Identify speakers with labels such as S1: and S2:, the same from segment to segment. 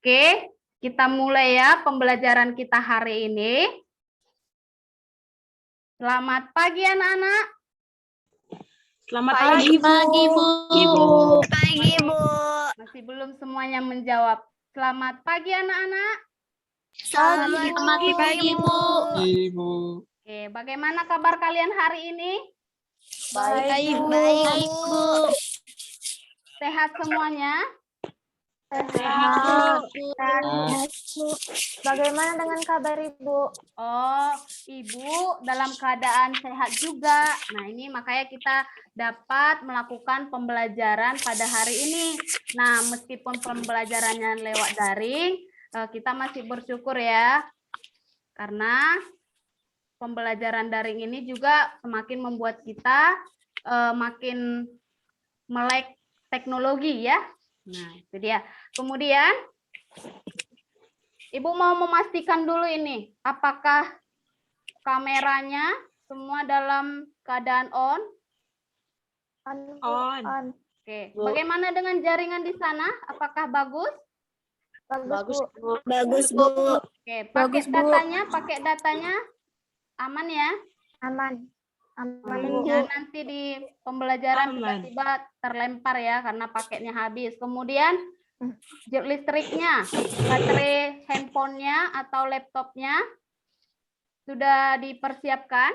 S1: Oke, kita mulai ya pembelajaran kita hari ini. Selamat pagi anak-anak.
S2: Selamat pagi, Bu.
S3: Pagi, Bu.
S1: Masih belum semuanya menjawab. Selamat pagi anak-anak.
S3: Selamat pagi, Bu.
S2: Ibu.
S1: Oke, bagaimana kabar kalian hari ini?
S3: Baik, Bu.
S1: Sehat semuanya?
S3: Sehat. Bagaimana dengan kabar Ibu?
S1: Oh, Ibu dalam keadaan sehat juga. Nah, ini makanya kita dapat melakukan pembelajaran pada hari ini. Nah, meskipun pembelajarannya lewat daring, kita masih bersyukur ya. Karena pembelajaran daring ini juga semakin membuat kita makin melek teknologi ya. Nah, itu dia. Kemudian, Ibu mau memastikan dulu ini, apakah kameranya semua dalam keadaan on?
S3: On.
S1: Oke, bagaimana dengan jaringan di sana? Apakah bagus?
S3: Bagus, Bu. Bagus, Bu.
S1: Oke,
S3: Bagus, Bu.
S1: pakai datanya aman ya?
S3: Aman, Bu.
S1: Jangan nanti di pembelajaran
S2: Aman.
S1: tiba-tiba terlempar ya karena paketnya habis. Kemudian listriknya, baterai handphonenya atau laptopnya sudah dipersiapkan?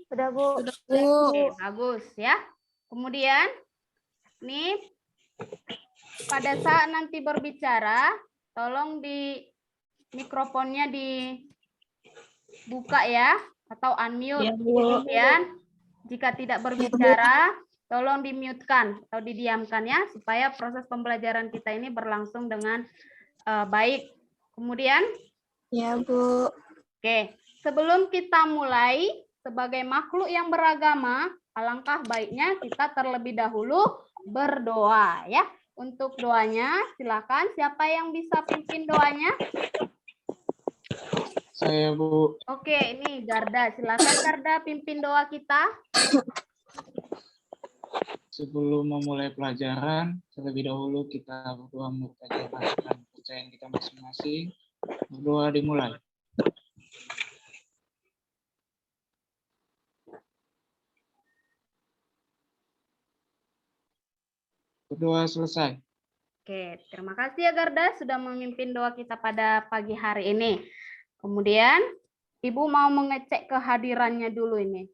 S3: Sudah, Bu.
S1: Oke, bagus ya. Kemudian, nih pada saat nanti berbicara, tolong di mikrofonnya dibuka ya, atau unmute.
S2: Ya, Bu.
S1: Kemudian, jika tidak berbicara, tolong di-mute-kan atau didiamkan ya, supaya proses pembelajaran kita ini berlangsung dengan baik. Kemudian,
S3: Ya, Bu.
S1: oke, sebelum kita mulai, sebagai makhluk yang beragama, alangkah baiknya kita terlebih dahulu berdoa ya. Untuk doanya, silakan siapa yang bisa pimpin doanya?
S2: Saya, Bu.
S1: Oke, ini Garda. Silakan Garda pimpin doa kita.
S2: Sebelum memulai pelajaran, terlebih dahulu kita berdoa menurut ajaran dan kepercayaan kita masing-masing. Berdoa dimulai. Berdoa selesai.
S1: Oke, terima kasih ya Garda sudah memimpin doa kita pada pagi hari ini. Kemudian, Ibu mau mengecek kehadirannya dulu ini.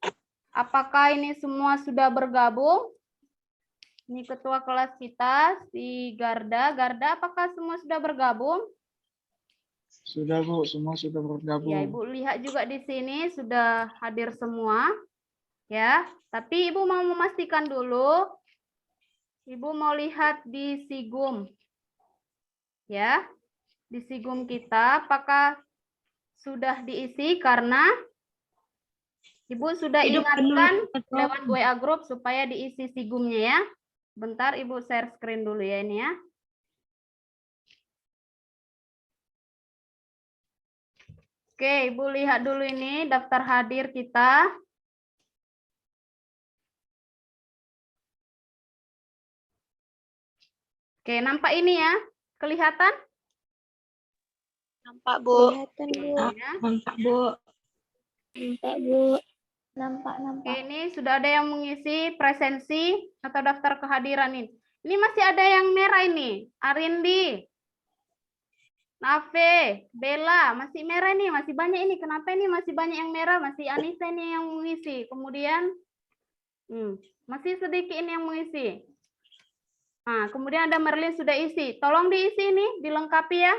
S1: Apakah ini semua sudah bergabung? Ini ketua kelas kita, si Garda. Garda, apakah semua sudah bergabung?
S2: Sudah, Bu. Semua sudah bergabung.
S1: Ya, Ibu lihat juga di sini sudah hadir semua. Ya, tapi Ibu mau memastikan dulu. Ibu mau lihat di Sigum. Ya, di Sigum kita apakah sudah diisi karena Ibu sudah ingatkan lewat WA Group supaya diisi Sigumnya ya. Bentar Ibu share screen dulu ya ini ya. Oke, Ibu lihat dulu ini daftar hadir kita. Oke, nampak ini ya? Kelihatan?
S3: Nampak, Bu.
S1: Oke, ya.
S2: Mantap, Bu.
S3: Nampak, Bu. Nampak.
S1: Oke, ini sudah ada yang mengisi presensi atau daftar kehadiran ini. Ini masih ada yang merah ini. Arindi, Nafe, Bella, masih merah nih, masih banyak ini. Kenapa ini masih banyak yang merah? Masih Anissa ini yang mengisi. Kemudian, masih sedikit ini yang mengisi. Nah, kemudian ada Merlin sudah isi. Tolong diisi ini, dilengkapi ya.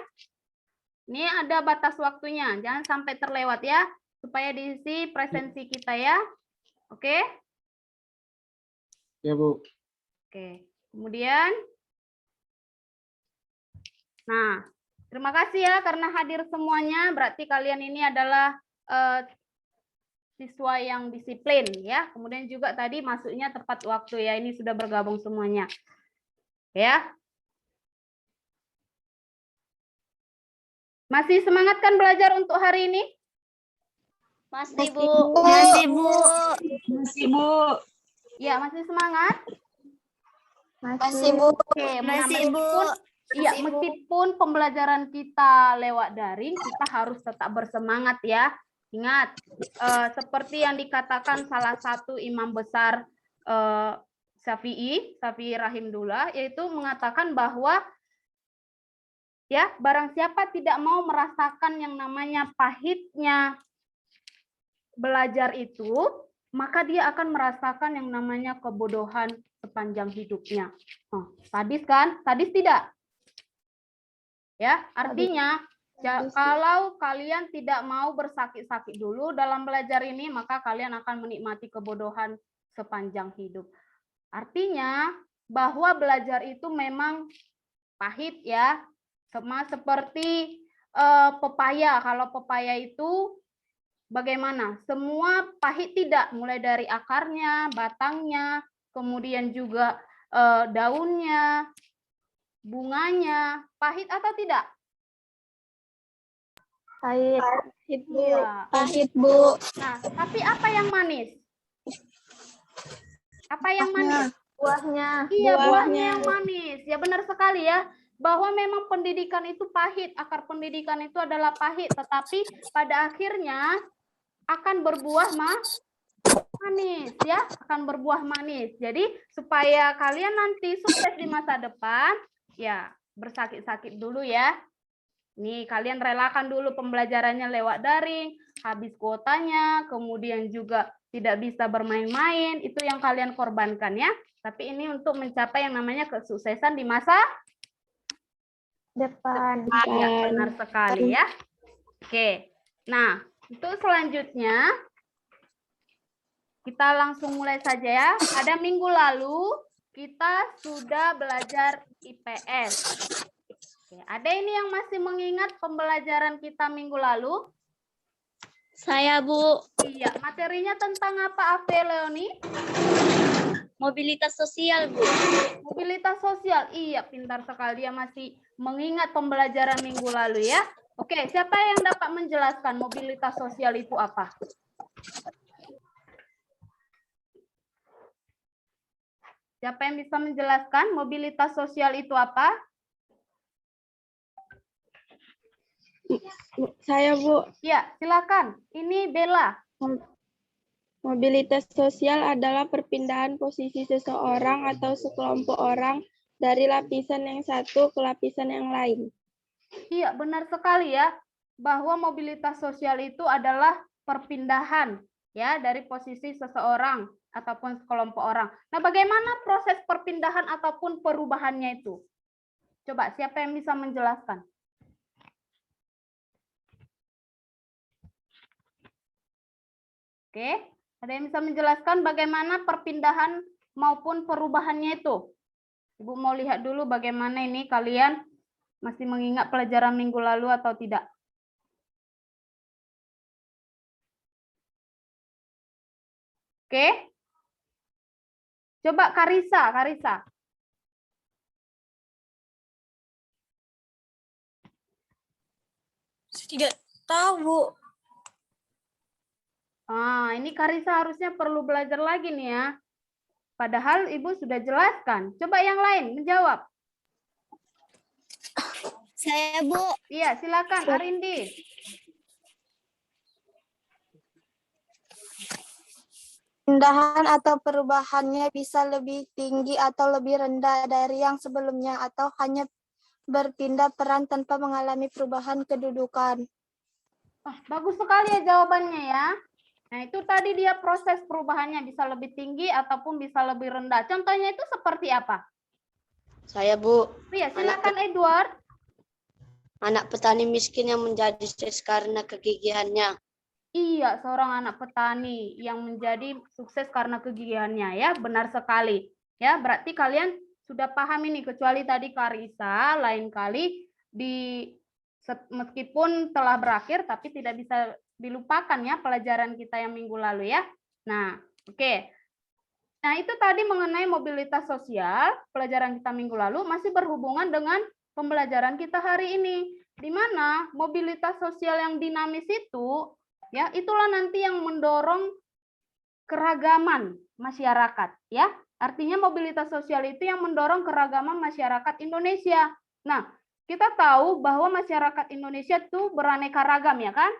S1: Ini ada batas waktunya, jangan sampai terlewat ya. Supaya diisi presensi kita ya. Oke?
S2: Ya, Bu.
S1: Oke. Kemudian, nah, terima kasih ya karena hadir semuanya. Berarti kalian ini adalah siswa yang disiplin ya. Kemudian juga tadi masuknya tepat waktu ya. Ini sudah bergabung semuanya. Ya. Masih semangat kan belajar untuk hari ini?
S3: Masih, Bu.
S2: Masih, Bu.
S1: Ya, masih semangat?
S3: Masih, Bu.
S1: Oke,
S3: Masih, Bu.
S1: meskipun Iya,
S3: Masih, Bu.
S1: meskipun pembelajaran kita lewat daring, kita harus tetap bersemangat ya. Ingat, seperti yang dikatakan salah satu imam besar Syafi'i Rahimdullah, yaitu mengatakan bahwa ya, barang siapa tidak mau merasakan yang namanya pahitnya belajar itu, maka dia akan merasakan yang namanya kebodohan sepanjang hidupnya. Oh, sadis kan? Sadis tidak? Ya, artinya kalau kalian tidak mau bersakit-sakit dulu dalam belajar ini, maka kalian akan menikmati kebodohan sepanjang hidup. Artinya bahwa belajar itu memang pahit ya, sama seperti pepaya. Kalau pepaya itu bagaimana? Semua pahit tidak, mulai dari akarnya, batangnya, kemudian juga daunnya, bunganya, pahit atau tidak?
S3: Pahit. Pahit, Bu.
S1: Iya.
S3: Pahit, Bu.
S1: Nah, tapi apa yang manis? Apa yang manis?
S3: Buahnya.
S1: Iya, buahnya yang manis. Ya benar sekali ya, bahwa memang pendidikan itu pahit, akar pendidikan itu adalah pahit, tetapi pada akhirnya akan berbuah manis ya, akan berbuah manis. Jadi supaya kalian nanti sukses di masa depan, ya bersakit-sakit dulu ya. Nih, kalian relakan dulu pembelajarannya lewat daring, habis kuotanya, kemudian juga tidak bisa bermain-main, itu yang kalian korbankan ya. Tapi ini untuk mencapai yang namanya kesuksesan di masa
S3: Depan.
S1: ya, benar sekali ya. Oke. Nah, untuk selanjutnya kita langsung mulai saja ya. Pada minggu lalu kita sudah belajar IPS. Oke, ada ini yang masih mengingat pembelajaran kita minggu lalu?
S3: Saya, Bu.
S1: Iya, materinya tentang apa, Ave Leoni?
S3: Mobilitas sosial, Bu.
S1: Mobilitas sosial. Iya, pintar sekali, dia masih mengingat pembelajaran minggu lalu ya. Oke, siapa yang dapat menjelaskan mobilitas sosial itu apa? Siapa yang bisa menjelaskan mobilitas sosial itu apa?
S4: Saya, Bu.
S1: Ya, silakan. Ini Bella.
S4: Mobilitas sosial adalah perpindahan posisi seseorang atau sekelompok orang dari lapisan yang satu ke lapisan yang lain.
S1: Iya, benar sekali ya. Bahwa mobilitas sosial itu adalah perpindahan ya dari posisi seseorang ataupun sekelompok orang. Nah, bagaimana proses perpindahan ataupun perubahannya itu? Coba siapa yang bisa menjelaskan? Oke, ada yang bisa menjelaskan bagaimana perpindahan maupun perubahannya itu? Ibu mau lihat dulu bagaimana ini kalian masih mengingat pelajaran minggu lalu atau tidak? Oke. Coba Karisa.
S3: Tidak tahu, Bu.
S1: Ini Karisa harusnya perlu belajar lagi nih ya. Padahal Ibu sudah jelaskan. Coba yang lain menjawab.
S3: Saya, Bu.
S1: Iya, silakan Arindi.
S5: Perpindahan atau perubahannya bisa lebih tinggi atau lebih rendah dari yang sebelumnya atau hanya berpindah peran tanpa mengalami perubahan kedudukan.
S1: Bagus sekali ya jawabannya ya. Nah, itu tadi dia proses perubahannya bisa lebih tinggi ataupun bisa lebih rendah. Contohnya itu seperti apa?
S6: Saya, Bu.
S1: Iya, silakan Edward.
S6: Anak petani miskin yang menjadi sukses karena kegigihannya.
S1: Iya, seorang anak petani yang menjadi sukses karena kegigihannya ya, benar sekali. Ya, berarti kalian sudah paham ini, kecuali tadi Karisa, lain kali meskipun telah berakhir tapi tidak bisa dilupakan ya pelajaran kita yang minggu lalu ya. Nah, oke. Nah, itu tadi mengenai mobilitas sosial, pelajaran kita minggu lalu masih berhubungan dengan pembelajaran kita hari ini, di mana mobilitas sosial yang dinamis itu ya, itulah nanti yang mendorong keragaman masyarakat ya. Artinya mobilitas sosial itu yang mendorong keragaman masyarakat Indonesia. Nah, kita tahu bahwa masyarakat Indonesia tuh beraneka ragam ya kan?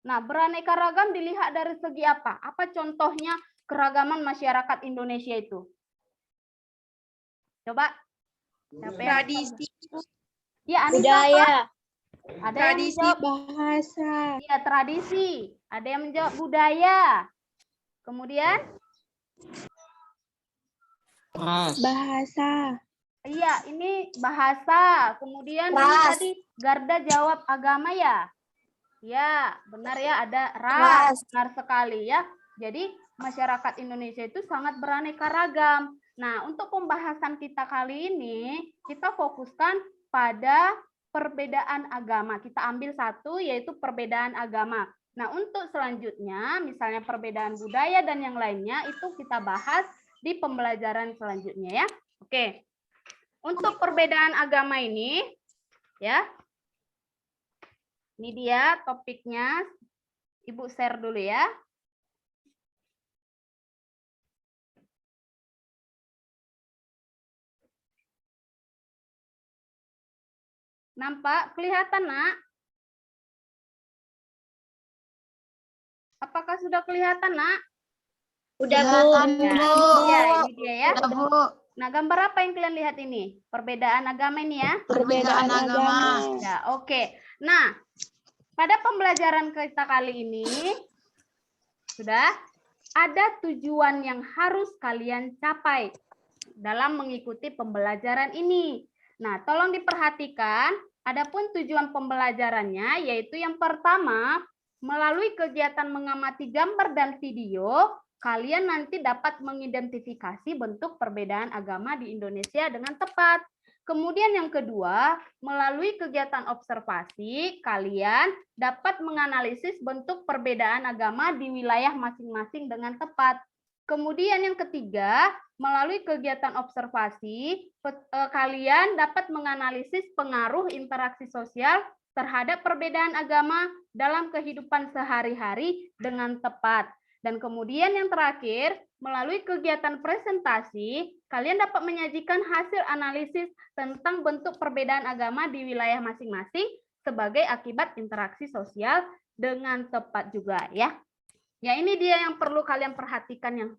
S1: Nah, beraneka ragam dilihat dari segi apa? Apa contohnya keragaman masyarakat Indonesia itu? Coba. Siapa yang-
S3: Tradisi,
S1: Ya, Anissa,
S3: budaya,
S1: apa? Ada yang
S3: tradisi,
S1: menjawab
S4: Bahasa.
S1: ya, tradisi. Ada yang menjawab budaya. Kemudian,
S2: Ras.
S4: Bahasa.
S1: iya, ini bahasa. Kemudian ini
S5: Ras.
S1: tadi Garda jawab agama ya. Ya, benar ya, ada ras.
S5: Ras.
S1: Benar sekali ya. Jadi masyarakat Indonesia itu sangat beraneka ragam. Nah, untuk pembahasan kita kali ini, kita fokuskan pada perbedaan agama. Kita ambil satu, yaitu perbedaan agama. Nah, untuk selanjutnya, misalnya perbedaan budaya dan yang lainnya, itu kita bahas di pembelajaran selanjutnya ya. Oke. Untuk perbedaan agama ini, ya. Ini dia topiknya. Ibu share dulu ya. Nampak? Kelihatan, Nak? Apakah sudah kelihatan, Nak?
S3: udah Bu.
S5: Kelihatan,
S1: Ya,
S5: Bu.
S1: iya, ini dia ya.
S5: Udah, Bu.
S1: Nah, gambar apa yang kalian lihat ini? Perbedaan agama ini ya?
S4: Perbedaan agama.
S1: Ya, oke. Nah, pada pembelajaran kita kali ini, sudah ada tujuan yang harus kalian capai dalam mengikuti pembelajaran ini. Nah, tolong diperhatikan, adapun tujuan pembelajarannya yaitu yang pertama, melalui kegiatan mengamati gambar dan video, kalian nanti dapat mengidentifikasi bentuk perbedaan agama di Indonesia dengan tepat. Kemudian yang kedua, melalui kegiatan observasi, kalian dapat menganalisis bentuk perbedaan agama di wilayah masing-masing dengan tepat. Kemudian yang ketiga, melalui kegiatan observasi, kalian dapat menganalisis pengaruh interaksi sosial terhadap perbedaan agama dalam kehidupan sehari-hari dengan tepat. Dan kemudian yang terakhir, melalui kegiatan presentasi, kalian dapat menyajikan hasil analisis tentang bentuk perbedaan agama di wilayah masing-masing sebagai akibat interaksi sosial dengan tepat juga ya. Ya, ini dia yang perlu kalian perhatikan, yang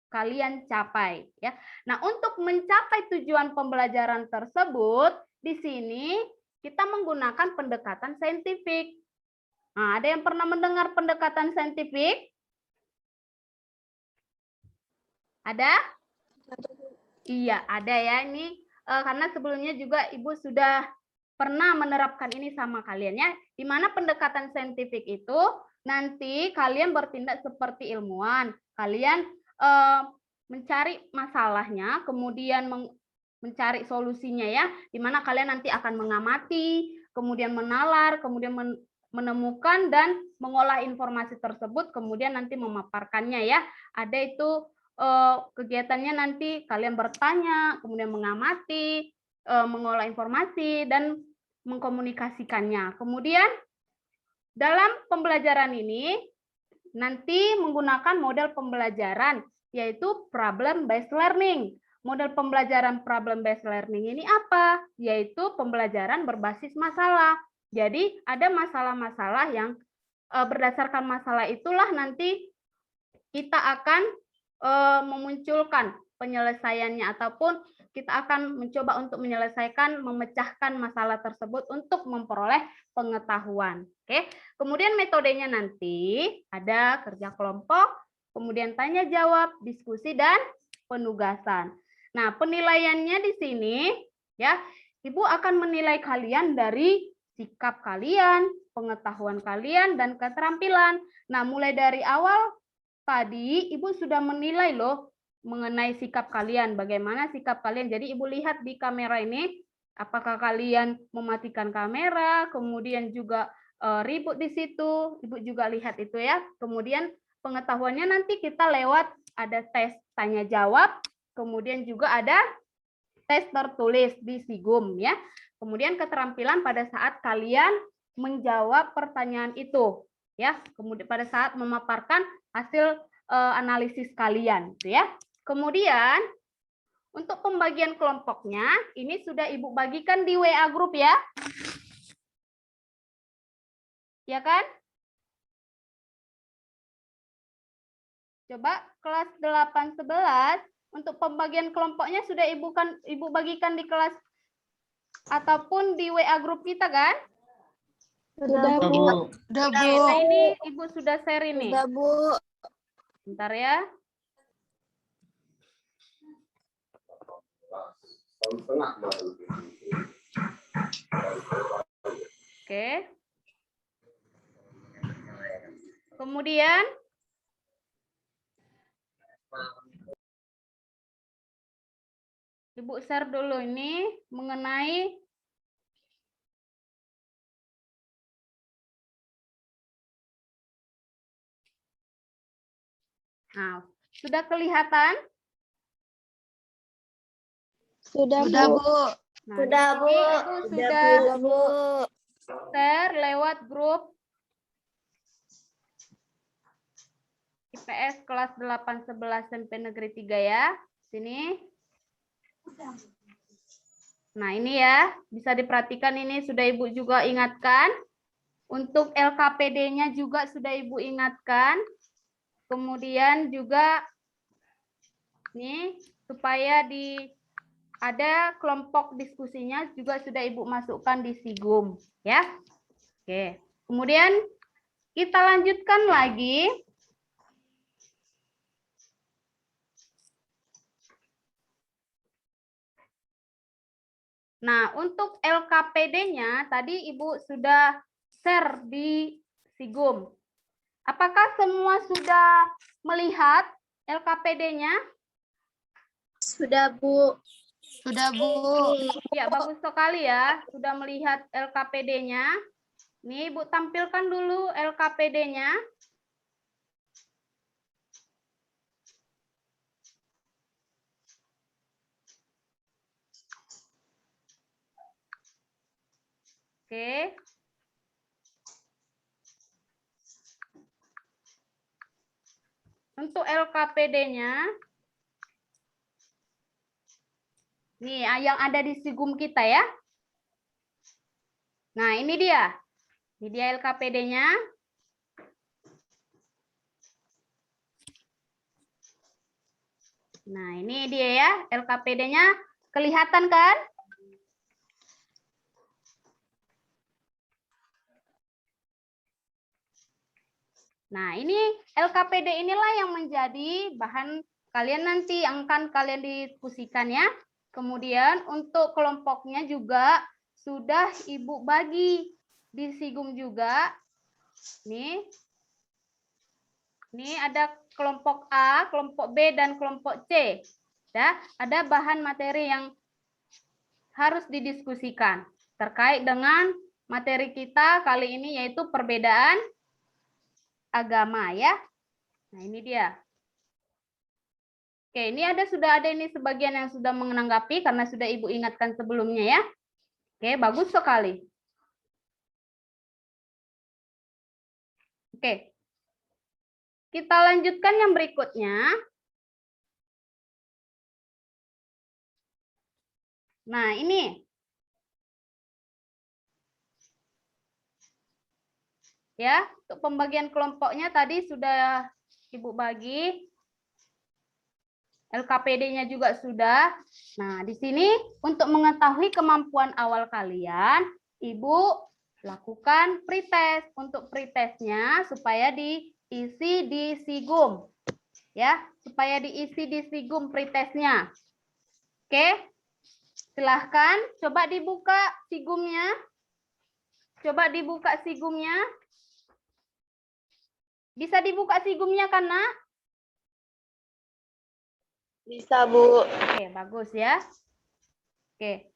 S1: kalian capai ya. Nah, untuk mencapai tujuan pembelajaran tersebut, di sini kita menggunakan pendekatan saintifik. Nah, ada yang pernah mendengar pendekatan saintifik? Ada? Iya, ada ya. Ini karena sebelumnya juga Ibu sudah pernah menerapkan ini sama kalian ya. Di mana pendekatan saintifik itu nanti kalian bertindak seperti ilmuwan. Kalian mencari masalahnya, kemudian mencari solusinya ya. Di mana kalian nanti akan mengamati, kemudian menalar, kemudian menemukan dan mengolah informasi tersebut, kemudian nanti memaparkannya ya. Ada itu kegiatannya, nanti kalian bertanya, kemudian mengamati, mengolah informasi, dan mengkomunikasikannya. Kemudian dalam pembelajaran ini nanti menggunakan model pembelajaran, yaitu problem-based learning. Model pembelajaran problem-based learning ini apa? Yaitu pembelajaran berbasis masalah. Jadi ada masalah-masalah yang berdasarkan masalah itulah nanti kita akan memunculkan penyelesaiannya, ataupun kita akan mencoba untuk menyelesaikan, memecahkan masalah tersebut untuk memperoleh pengetahuan. Oke. Kemudian metodenya nanti ada kerja kelompok, kemudian tanya jawab, diskusi, dan penugasan. Nah, penilaiannya di sini ya, Ibu akan menilai kalian dari sikap kalian, pengetahuan kalian, dan keterampilan. Nah, mulai dari awal tadi Ibu sudah menilai loh mengenai sikap kalian, bagaimana sikap kalian. Jadi Ibu lihat di kamera ini, apakah kalian mematikan kamera, kemudian juga ribut di situ, Ibu juga lihat itu ya. Kemudian pengetahuannya nanti kita lewat ada tes tanya jawab, kemudian juga ada tes tertulis di SIGUM ya. Kemudian keterampilan pada saat kalian menjawab pertanyaan itu ya, kemudian pada saat memaparkan hasil analisis kalian gitu ya. Kemudian Untuk pembagian kelompoknya, ini sudah Ibu bagikan di WA grup ya. Ya kan? Coba kelas 8-11 untuk pembagian kelompoknya sudah Ibu bagikan di kelas ataupun di WA grup kita kan?
S4: Sudah, Bu.
S2: Bu.
S5: Udah,
S1: Oke, nah ini Ibu sudah share ini.
S5: Udah, Bu.
S1: Bentar ya. Oke. Kemudian Ibu share dulu ini mengenai nah, sudah kelihatan?
S4: Sudah,
S5: Udah,
S4: Bu.
S5: Bu.
S1: Nah,
S3: Sudah,
S1: di sini
S3: Bu.
S1: Ibu sudah
S5: Udah, Bu.
S1: share lewat grup IPS kelas 8-11 SMP Negeri 3 ya. Sini. Nah, ini ya, bisa diperhatikan ini sudah Ibu juga ingatkan. Untuk LKPD-nya juga sudah Ibu ingatkan. Kemudian juga nih supaya ada kelompok diskusinya juga sudah Ibu masukkan di SIGUM ya. Oke. Kemudian kita lanjutkan lagi. Nah, untuk LKPD-nya tadi Ibu sudah share di SIGUM. Apakah semua sudah melihat LKPD-nya?
S3: Sudah, Bu.
S5: Sudah, Bu.
S1: Ya, bagus sekali ya. Sudah melihat LKPD-nya. Nih, Ibu tampilkan dulu LKPD-nya. Oke. Untuk LKPD-nya, nih yang ada di SIGUM kita ya. Nah, ini dia. Ini dia LKPD-nya. Nah, ini dia ya LKPD-nya. Kelihatan kan? Nah, ini LKPD inilah yang menjadi bahan kalian nanti yang akan kalian diskusikan ya. Kemudian untuk kelompoknya juga sudah Ibu bagi di SIGUM juga. Nih. Ini ada kelompok A, kelompok B, dan kelompok C. Ya, ada bahan materi yang harus didiskusikan terkait dengan materi kita kali ini yaitu perbedaan agama ya. Nah, ini dia. Oke, ini sudah ada ini sebagian yang sudah menanggapi karena sudah Ibu ingatkan sebelumnya ya. Oke, bagus sekali. Oke. Kita lanjutkan yang berikutnya. Nah, ini. Ya, untuk pembagian kelompoknya tadi sudah Ibu bagi. LKPD-nya juga sudah. Nah, di sini untuk mengetahui kemampuan awal kalian, Ibu lakukan pretest. Untuk pretestnya supaya diisi di SIGUM. Ya, supaya diisi di SIGUM pretestnya. Oke. Silahkan coba dibuka SIGUM-nya. Coba dibuka SIGUM-nya. Bisa dibuka SIGUM-nya kan, Nak?
S4: Bisa, Bu.
S1: Oke, bagus ya. Oke.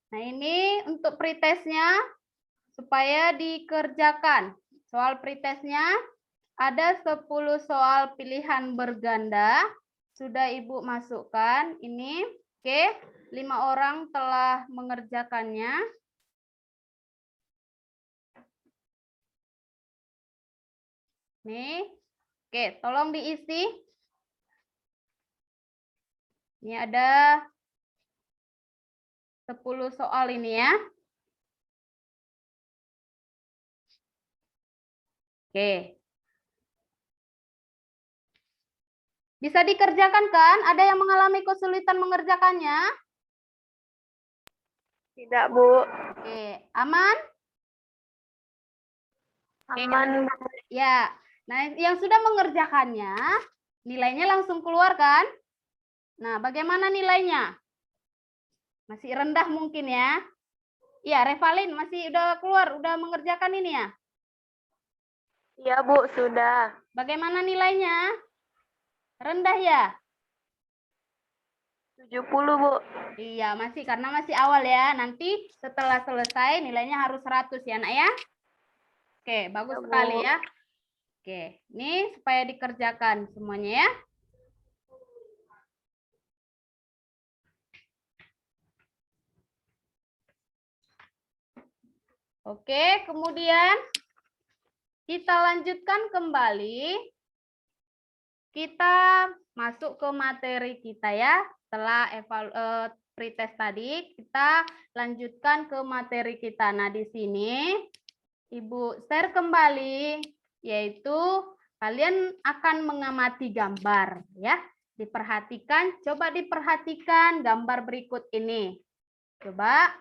S1: Nah, ini untuk pretestnya supaya dikerjakan. Soal pretestnya ada 10 soal pilihan berganda sudah Ibu masukkan ini. Oke, 5 orang telah mengerjakannya. Nih. Oke, tolong diisi. Ini ada 10 soal ini ya. Oke. Bisa dikerjakan kan? Ada yang mengalami kesulitan mengerjakannya?
S4: Tidak, Bu.
S1: Oke, aman?
S4: Aman.
S1: Ya. Nah, yang sudah mengerjakannya, nilainya langsung keluar kan? Nah, bagaimana nilainya? Masih rendah mungkin ya? Iya, Revalin masih udah keluar, udah mengerjakan ini ya?
S4: Iya, Bu, sudah.
S1: Bagaimana nilainya? Rendah ya?
S4: 70, Bu.
S1: Iya, masih karena masih awal ya. Nanti setelah selesai nilainya harus 100 ya, Nak ya. Oke, bagus
S4: Ya, Bu.
S1: sekali ya. Oke, ini supaya dikerjakan semuanya ya. Oke, kemudian kita lanjutkan kembali. Kita masuk ke materi kita ya. Setelah pretest tadi, kita lanjutkan ke materi kita. Nah, di sini Ibu share kembali, yaitu kalian akan mengamati gambar ya. Diperhatikan, coba diperhatikan gambar berikut ini. Coba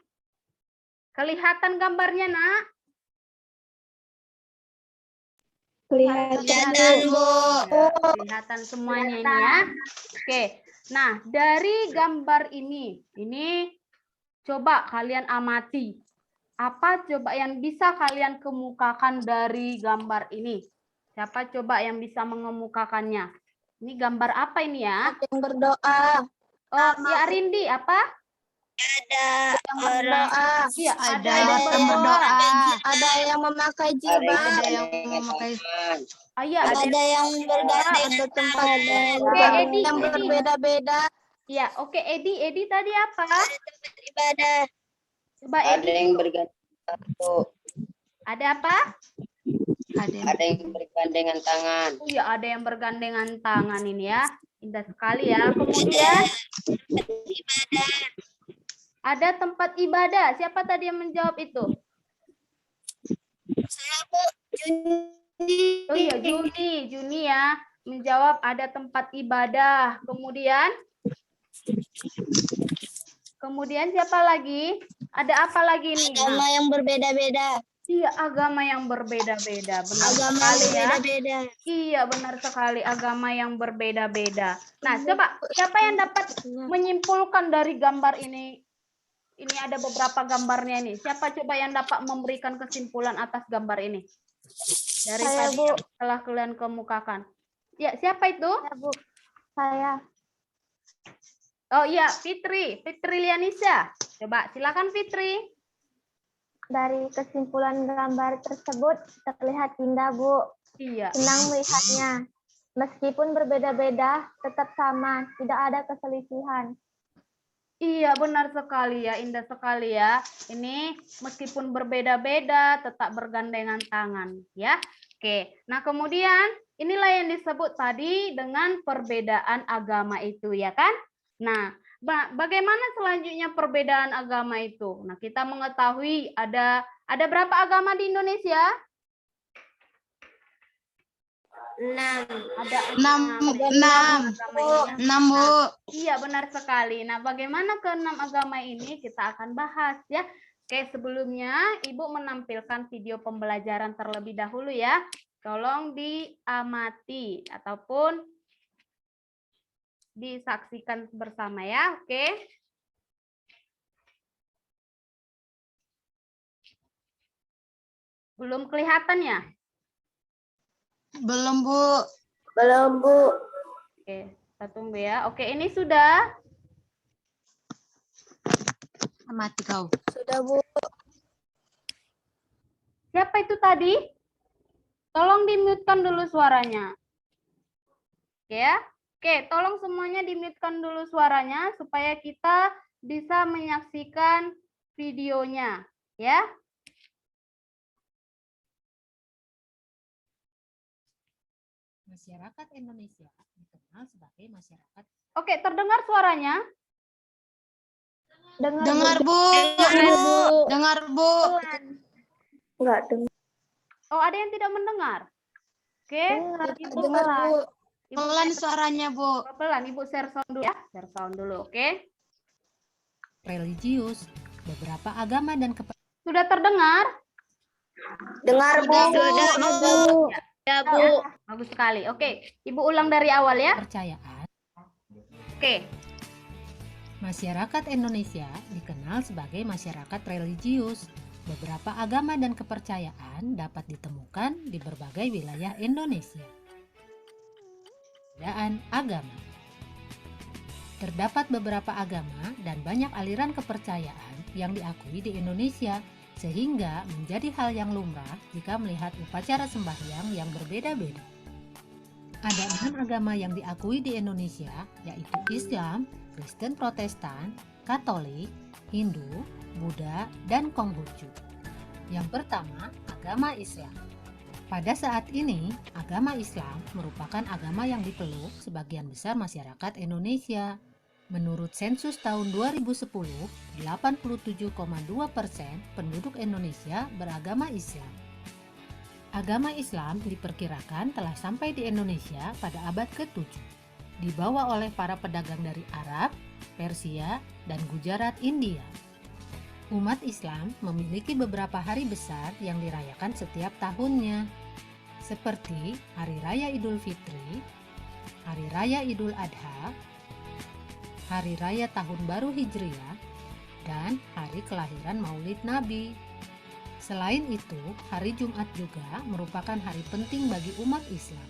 S1: kelihatan gambarnya, Nak?
S4: Kelihatan, Bu.
S1: Ya, kelihatan semuanya ini ya. Oke. Nah, dari gambar ini coba kalian amati. Apa coba yang bisa kalian kemukakan dari gambar ini? Siapa coba yang bisa mengemukakannya? Ini gambar apa ini ya?
S5: Yang berdoa.
S1: Oh, ya Rindi, apa?
S6: Ada
S5: Yang berdoa.
S1: Iya, ada
S5: yang
S1: yang
S5: berdoa.
S1: berdoa.
S5: Ada yang memakai jilbab.
S1: Oh, iya, ada
S5: Ada yang bergandengan. Ada tempat
S1: Oke, Edi,
S5: yang
S1: Edi.
S5: berbeda-beda.
S1: Ya, oke Edi tadi apa?
S6: ibadah.
S1: Coba
S6: Ada
S1: Edi.
S6: yang bergandengan satu.
S1: Ada apa?
S6: Ada yang bergandengan tangan.
S1: Oh ya, ada yang bergandengan tangan ini ya. Indah sekali ya. Kemudian ada tempat ibadah. Siapa tadi yang menjawab itu? Oh iya, Juni ya. Menjawab ada tempat ibadah. Kemudian siapa lagi? Ada apa lagi nih?
S5: Agama yang berbeda-beda.
S1: Iya, agama yang berbeda-beda. Benar
S5: Agama
S1: sekali ya.
S5: berbeda-beda.
S1: Iya, benar sekali. Agama yang berbeda-beda. Nah, coba siapa yang dapat menyimpulkan dari gambar ini? Ini ada beberapa gambarnya nih. Siapa coba yang dapat memberikan kesimpulan atas gambar ini? Dari
S5: Saya,
S1: tadi
S5: Bu.
S1: yang telah kalian kemukakan. Ya, siapa itu?
S5: Ya, Bu. Saya.
S1: Oh iya, Fitri Lianisa. Coba silakan Fitri.
S5: Dari kesimpulan gambar tersebut terlihat indah, Bu.
S1: Iya.
S5: Senang melihatnya. Meskipun berbeda-beda, tetap sama. Tidak ada keselisihan.
S1: Iya, benar sekali ya, indah sekali ya. Ini meskipun berbeda-beda, tetap bergandengan tangan, ya. Oke, nah kemudian inilah yang disebut tadi dengan perbedaan agama itu, ya kan? Nah, bagaimana selanjutnya perbedaan agama itu? Nah, kita mengetahui ada berapa agama di Indonesia?
S6: 6.
S1: Ada
S7: 6, Bu.
S1: Iya, benar sekali. Nah, bagaimana ke-6 agama ini kita akan bahas ya. Oke, sebelumnya Ibu menampilkan video pembelajaran terlebih dahulu ya. Tolong diamati ataupun disaksikan bersama ya. Oke. Belum kelihatan ya?
S7: Belum, Bu.
S6: Belum, Bu.
S1: Oke, kita tunggu ya. Oke, ini sudah.
S7: Mati kau.
S5: Sudah, Bu.
S1: Siapa itu tadi? Tolong di-mute-kan dulu suaranya. Oke ya. Oke, tolong semuanya di-mute-kan dulu suaranya supaya kita bisa menyaksikan videonya, ya.
S7: Masyarakat Indonesia dikenal sebagai masyarakat.
S1: Oke, terdengar suaranya?
S6: Dengar, Bu. Dengar, Bu.
S5: Enggak dengar.
S1: Oh, ada yang tidak mendengar? Oke, Ibu
S5: Dengar,
S1: pelan.
S5: Bu.
S1: Ibu
S6: Pelan suaranya, Bu.
S1: pelan, Ibu share sound dulu ya. Share sound dulu, oke?
S7: Religius, beberapa agama dan
S1: Sudah terdengar?
S5: Dengar, Bu.
S6: Sudah, Bu. Ya, Bu.
S1: Bagus sekali. Oke, Ibu ulang dari awal ya.
S7: kepercayaan.
S1: Oke.
S7: Masyarakat Indonesia dikenal sebagai masyarakat religius. Beberapa agama dan kepercayaan dapat ditemukan di berbagai wilayah Indonesia. Perbedaan agama. Terdapat beberapa agama dan banyak aliran kepercayaan yang diakui di Indonesia, sehingga menjadi hal yang lumrah jika melihat upacara sembahyang yang berbeda-beda. Ada 6 agama yang diakui di Indonesia, yaitu Islam, Kristen Protestan, Katolik, Hindu, Buddha, dan Konghucu. Yang pertama, agama Islam. Pada saat ini, agama Islam merupakan agama yang dipeluk sebagian besar masyarakat Indonesia. Menurut sensus tahun 2010, 87,2% penduduk Indonesia beragama Islam. Agama Islam diperkirakan telah sampai di Indonesia pada abad ke-7. Dibawa oleh para pedagang dari Arab, Persia, dan Gujarat, India. Umat Islam memiliki beberapa hari besar yang dirayakan setiap tahunnya, seperti Hari Raya Idul Fitri, Hari Raya Idul Adha, Hari Raya Tahun Baru Hijriah, dan Hari Kelahiran Maulid Nabi. Selain itu, hari Jumat juga merupakan hari penting bagi umat Islam.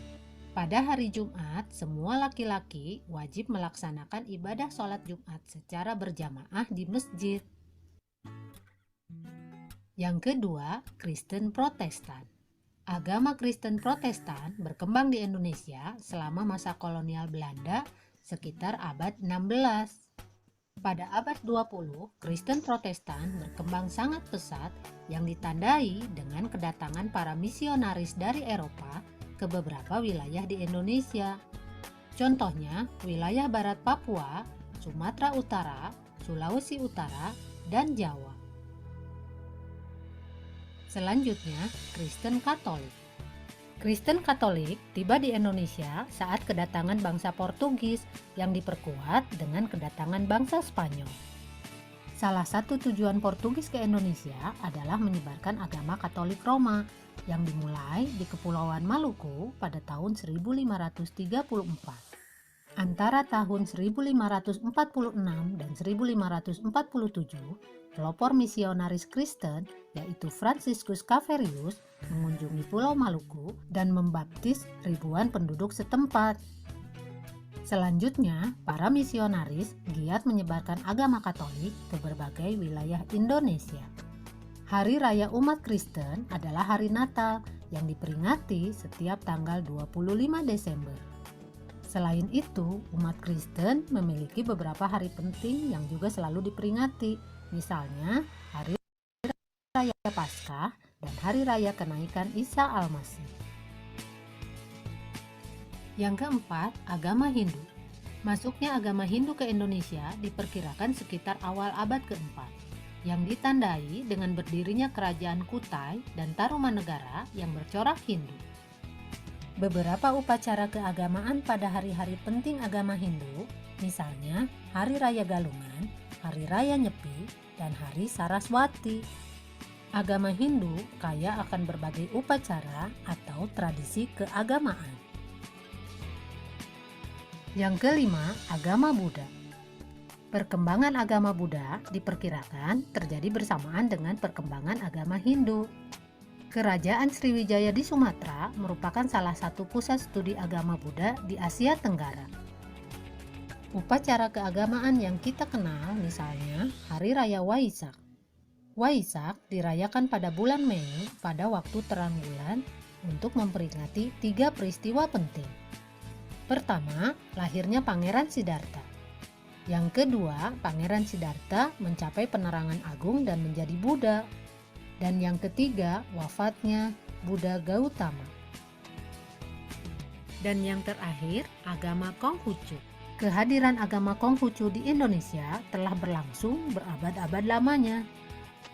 S7: Pada hari Jumat, semua laki-laki wajib melaksanakan ibadah sholat Jumat secara berjamaah di masjid. Yang kedua, Kristen Protestan. Agama Kristen Protestan berkembang di Indonesia selama masa kolonial Belanda sekitar abad 16. Pada abad 20, Kristen Protestan berkembang sangat pesat yang ditandai dengan kedatangan para misionaris dari Eropa ke beberapa wilayah di Indonesia. Contohnya, wilayah barat Papua, Sumatera Utara, Sulawesi Utara, dan Jawa. Selanjutnya, Kristen Katolik. Kristen Katolik tiba di Indonesia saat kedatangan bangsa Portugis yang diperkuat dengan kedatangan bangsa Spanyol. Salah satu tujuan Portugis ke Indonesia adalah menyebarkan agama Katolik Roma yang dimulai di Kepulauan Maluku pada tahun 1534. Antara tahun 1546 dan 1547, pelopor misionaris Kristen yaitu Franciscus Caverius mengunjungi Pulau Maluku dan membaptis ribuan penduduk setempat. Selanjutnya, para misionaris giat menyebarkan agama Katolik ke berbagai wilayah Indonesia. Hari Raya Umat Kristen adalah hari Natal yang diperingati setiap tanggal 25 Desember. Selain itu, umat Kristen memiliki beberapa hari penting yang juga selalu diperingati, misalnya Hari Raya Paskah dan Hari Raya Kenaikan Isa Al-Masih. Yang keempat, agama Hindu. Masuknya agama Hindu ke Indonesia diperkirakan sekitar awal abad keempat, yang ditandai dengan berdirinya kerajaan Kutai dan Tarumanegara yang bercorak Hindu. Beberapa upacara keagamaan pada hari-hari penting agama Hindu, misalnya Hari Raya Galungan, Hari Raya Nyepi, dan Hari Saraswati. Agama Hindu kaya akan berbagai upacara atau tradisi keagamaan. Yang kelima, agama Buddha. Perkembangan agama Buddha diperkirakan terjadi bersamaan dengan perkembangan agama Hindu. Kerajaan Sriwijaya di Sumatera merupakan salah satu pusat studi agama Buddha di Asia Tenggara. Upacara keagamaan yang kita kenal misalnya Hari Raya Waisak. Waisak dirayakan pada bulan Mei pada waktu terang bulan untuk memperingati 3 peristiwa penting. Pertama, lahirnya Pangeran Siddhartha. Yang kedua, Pangeran Siddhartha mencapai penerangan agung dan menjadi Buddha. Dan yang ketiga, wafatnya Buddha Gautama. Dan yang terakhir, agama Konghucu. Kehadiran agama Konghucu di Indonesia telah berlangsung berabad-abad lamanya.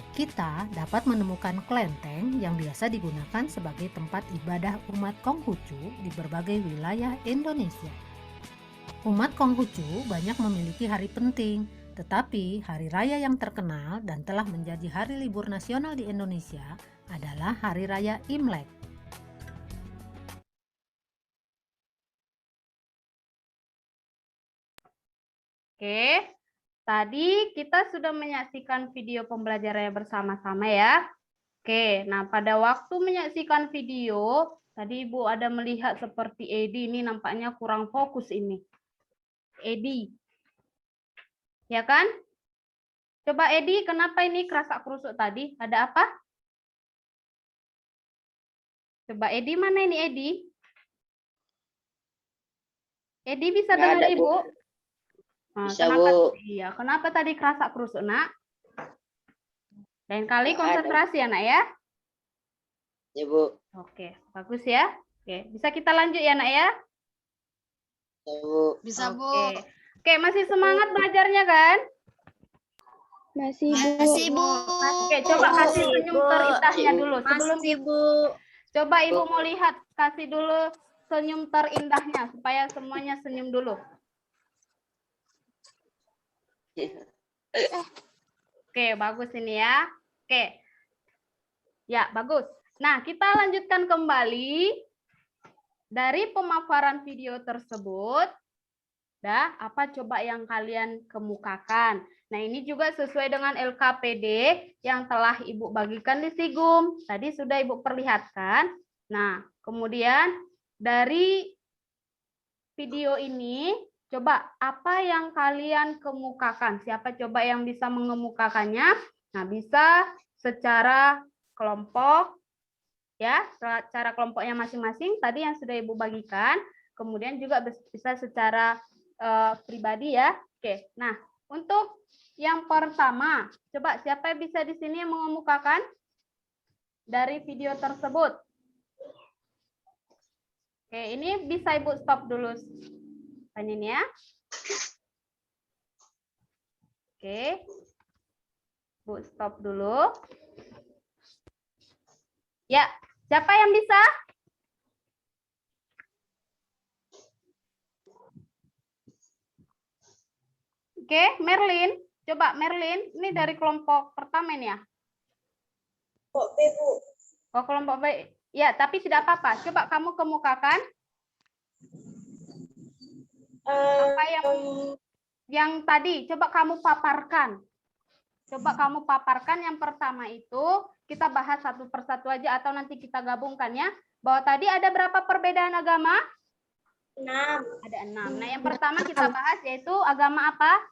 S7: Kita dapat menemukan kelenteng yang biasa digunakan sebagai tempat ibadah umat Konghucu di berbagai wilayah Indonesia. Umat Konghucu banyak memiliki hari penting, tetapi hari raya yang terkenal dan telah menjadi hari libur nasional di Indonesia adalah Hari Raya Imlek.
S1: Oke, tadi kita sudah menyaksikan video pembelajarannya bersama-sama ya. Oke, nah pada waktu menyaksikan video, tadi Ibu ada melihat seperti Edi ini nampaknya kurang fokus ini. Edi. Ya kan? Coba Edi, kenapa ini kerasak kerusuk tadi? Ada apa? Coba Edi, mana ini Edi? Edi bisa dengar Ibu? Nah,
S6: Bisa,
S1: kenapa,
S6: Bu.
S1: iya, kenapa tadi kerasak kerusuk, Nak? Lain kali konsentrasi ya, Nak ya?
S6: Ya, Bu.
S1: Oke, bagus ya. Oke, bisa kita lanjut ya, Nak ya?
S6: Ya, Bu.
S3: Bisa, Bu.
S1: Oke. Oke, masih semangat belajarnya kan?
S4: Masih, Bu.
S3: Masih, Bu.
S1: Oke, coba kasih senyum terindahnya dulu. Sebelum
S3: Masih, Bu.
S1: coba Ibu mau lihat, kasih dulu senyum terindahnya supaya semuanya senyum dulu. Oke, bagus ini ya. Oke. Ya, bagus. Nah, kita lanjutkan kembali dari pemaparan video tersebut. Dah, apa coba yang kalian kemukakan? Nah, ini juga sesuai dengan LKPD yang telah Ibu bagikan di Sigum. Tadi sudah Ibu perlihatkan. Nah, kemudian dari video ini, coba apa yang kalian kemukakan? Siapa coba yang bisa mengemukakannya? Nah, bisa secara kelompok, ya, secara kelompoknya masing-masing. Tadi yang sudah Ibu bagikan. Kemudian juga bisa secara pribadi ya. Oke, nah untuk yang pertama, coba siapa yang bisa di sini yang mengemukakan dari video tersebut? Oke, ini bisa Ibu stop dulu. Ini ya. Oke. Bu stop dulu. Ya, siapa yang bisa? Oke, Merlin. Coba Merlin, ini dari kelompok pertama ini ya.
S3: Kelompok B, Bu.
S1: Oh, kelompok B. Ya, tapi tidak apa-apa. Coba kamu kemukakan. Apa yang tadi coba kamu paparkan. Coba kamu paparkan yang pertama itu kita bahas satu persatu aja atau nanti kita gabungkan ya. Bahwa tadi ada berapa perbedaan agama?
S3: 6.
S1: Ada 6. Nah, yang pertama kita bahas yaitu agama apa?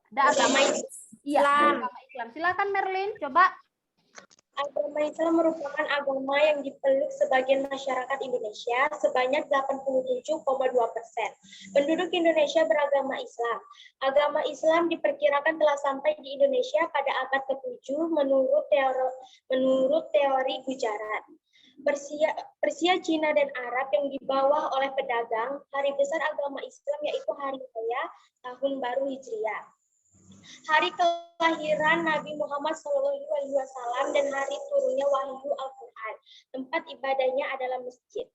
S1: Ada agama Islam. Agama Islam. Silakan Merlin, coba.
S3: Agama Islam merupakan agama yang dipeluk sebagian masyarakat Indonesia sebanyak 87,2%. Penduduk Indonesia beragama Islam. Agama Islam diperkirakan telah sampai di Indonesia pada abad ke-7 menurut teori Gujarat. Persia, Cina, dan Arab yang dibawa oleh pedagang, hari besar agama Islam yaitu Hari Raya Tahun Baru Hijriah. Hari kelahiran Nabi Muhammad SAW dan hari turunnya wahyu Al-Quran. Tempat ibadahnya adalah masjid.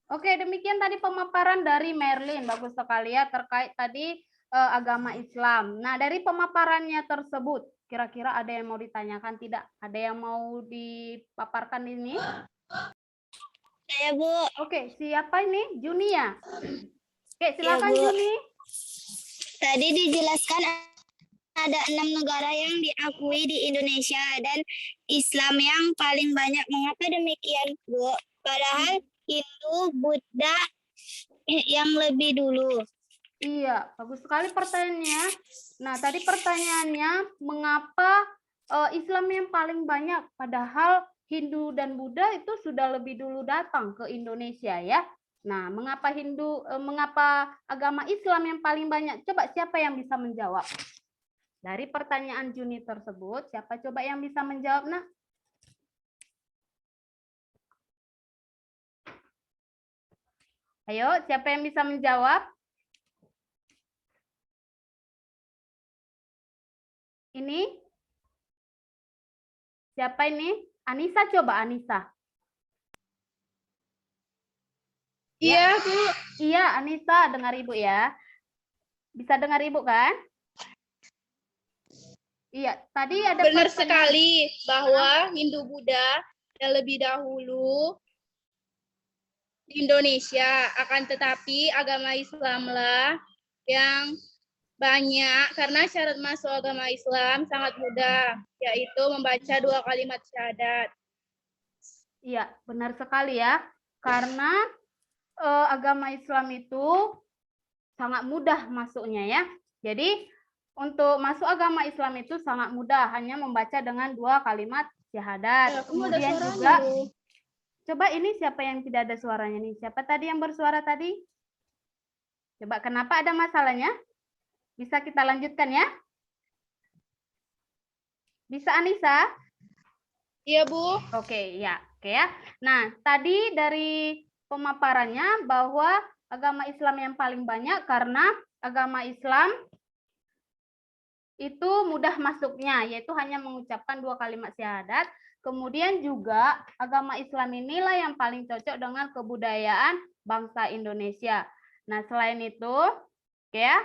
S1: Oke, demikian tadi pemaparan dari Merlin. Bagus sekali ya terkait tadi agama Islam. Nah, dari pemaparannya tersebut, kira-kira ada yang mau ditanyakan tidak? Ada yang mau dipaparkan ini?
S3: Saya, Bu.
S1: Oke, siapa ini? Juni ya? Oke, silakan
S3: Bu.
S1: Juni.
S3: Tadi dijelaskan ada 6 negara yang diakui di Indonesia dan Islam yang paling banyak. Mengapa demikian, Bu? Padahal Hindu, Buddha yang lebih dulu.
S1: Iya, bagus sekali pertanyaannya. Nah, tadi pertanyaannya, mengapa Islam yang paling banyak? Padahal Hindu dan Buddha itu sudah lebih dulu datang ke Indonesia ya. Nah, mengapa agama Islam yang paling banyak? Coba siapa yang bisa menjawab? Dari pertanyaan Juni tersebut, siapa coba yang bisa menjawab, Nak? Ayo, siapa yang bisa menjawab? Ini? Siapa ini? Anissa, coba Anissa.
S4: Iya, Bu.
S1: Iya, Anissa, dengar Ibu ya. Bisa dengar Ibu kan? Iya, tadi ada
S4: Benar
S1: pertanyaan.
S4: sekali bahwa Hindu Buddha yang lebih dahulu di Indonesia, akan tetapi agama Islamlah yang banyak karena syarat masuk agama Islam sangat mudah, yaitu membaca 2 kalimat syahadat.
S1: Iya, benar sekali ya. Karena agama Islam itu sangat mudah masuknya ya. Jadi untuk masuk agama Islam itu sangat mudah, hanya membaca dengan 2 kalimat syahadat. Kemudian juga, coba ini siapa yang tidak ada suaranya nih? Siapa tadi yang bersuara tadi? Coba kenapa ada masalahnya? Bisa kita lanjutkan ya? Bisa Anissa?
S4: Iya, Bu.
S1: Oke, ya. Oke ya. Nah, tadi dari pemaparannya bahwa agama Islam yang paling banyak karena agama Islam itu mudah masuknya, yaitu hanya mengucapkan 2 kalimat syahadat. Kemudian juga agama Islam inilah yang paling cocok dengan kebudayaan bangsa Indonesia. Nah, selain itu, oke ya.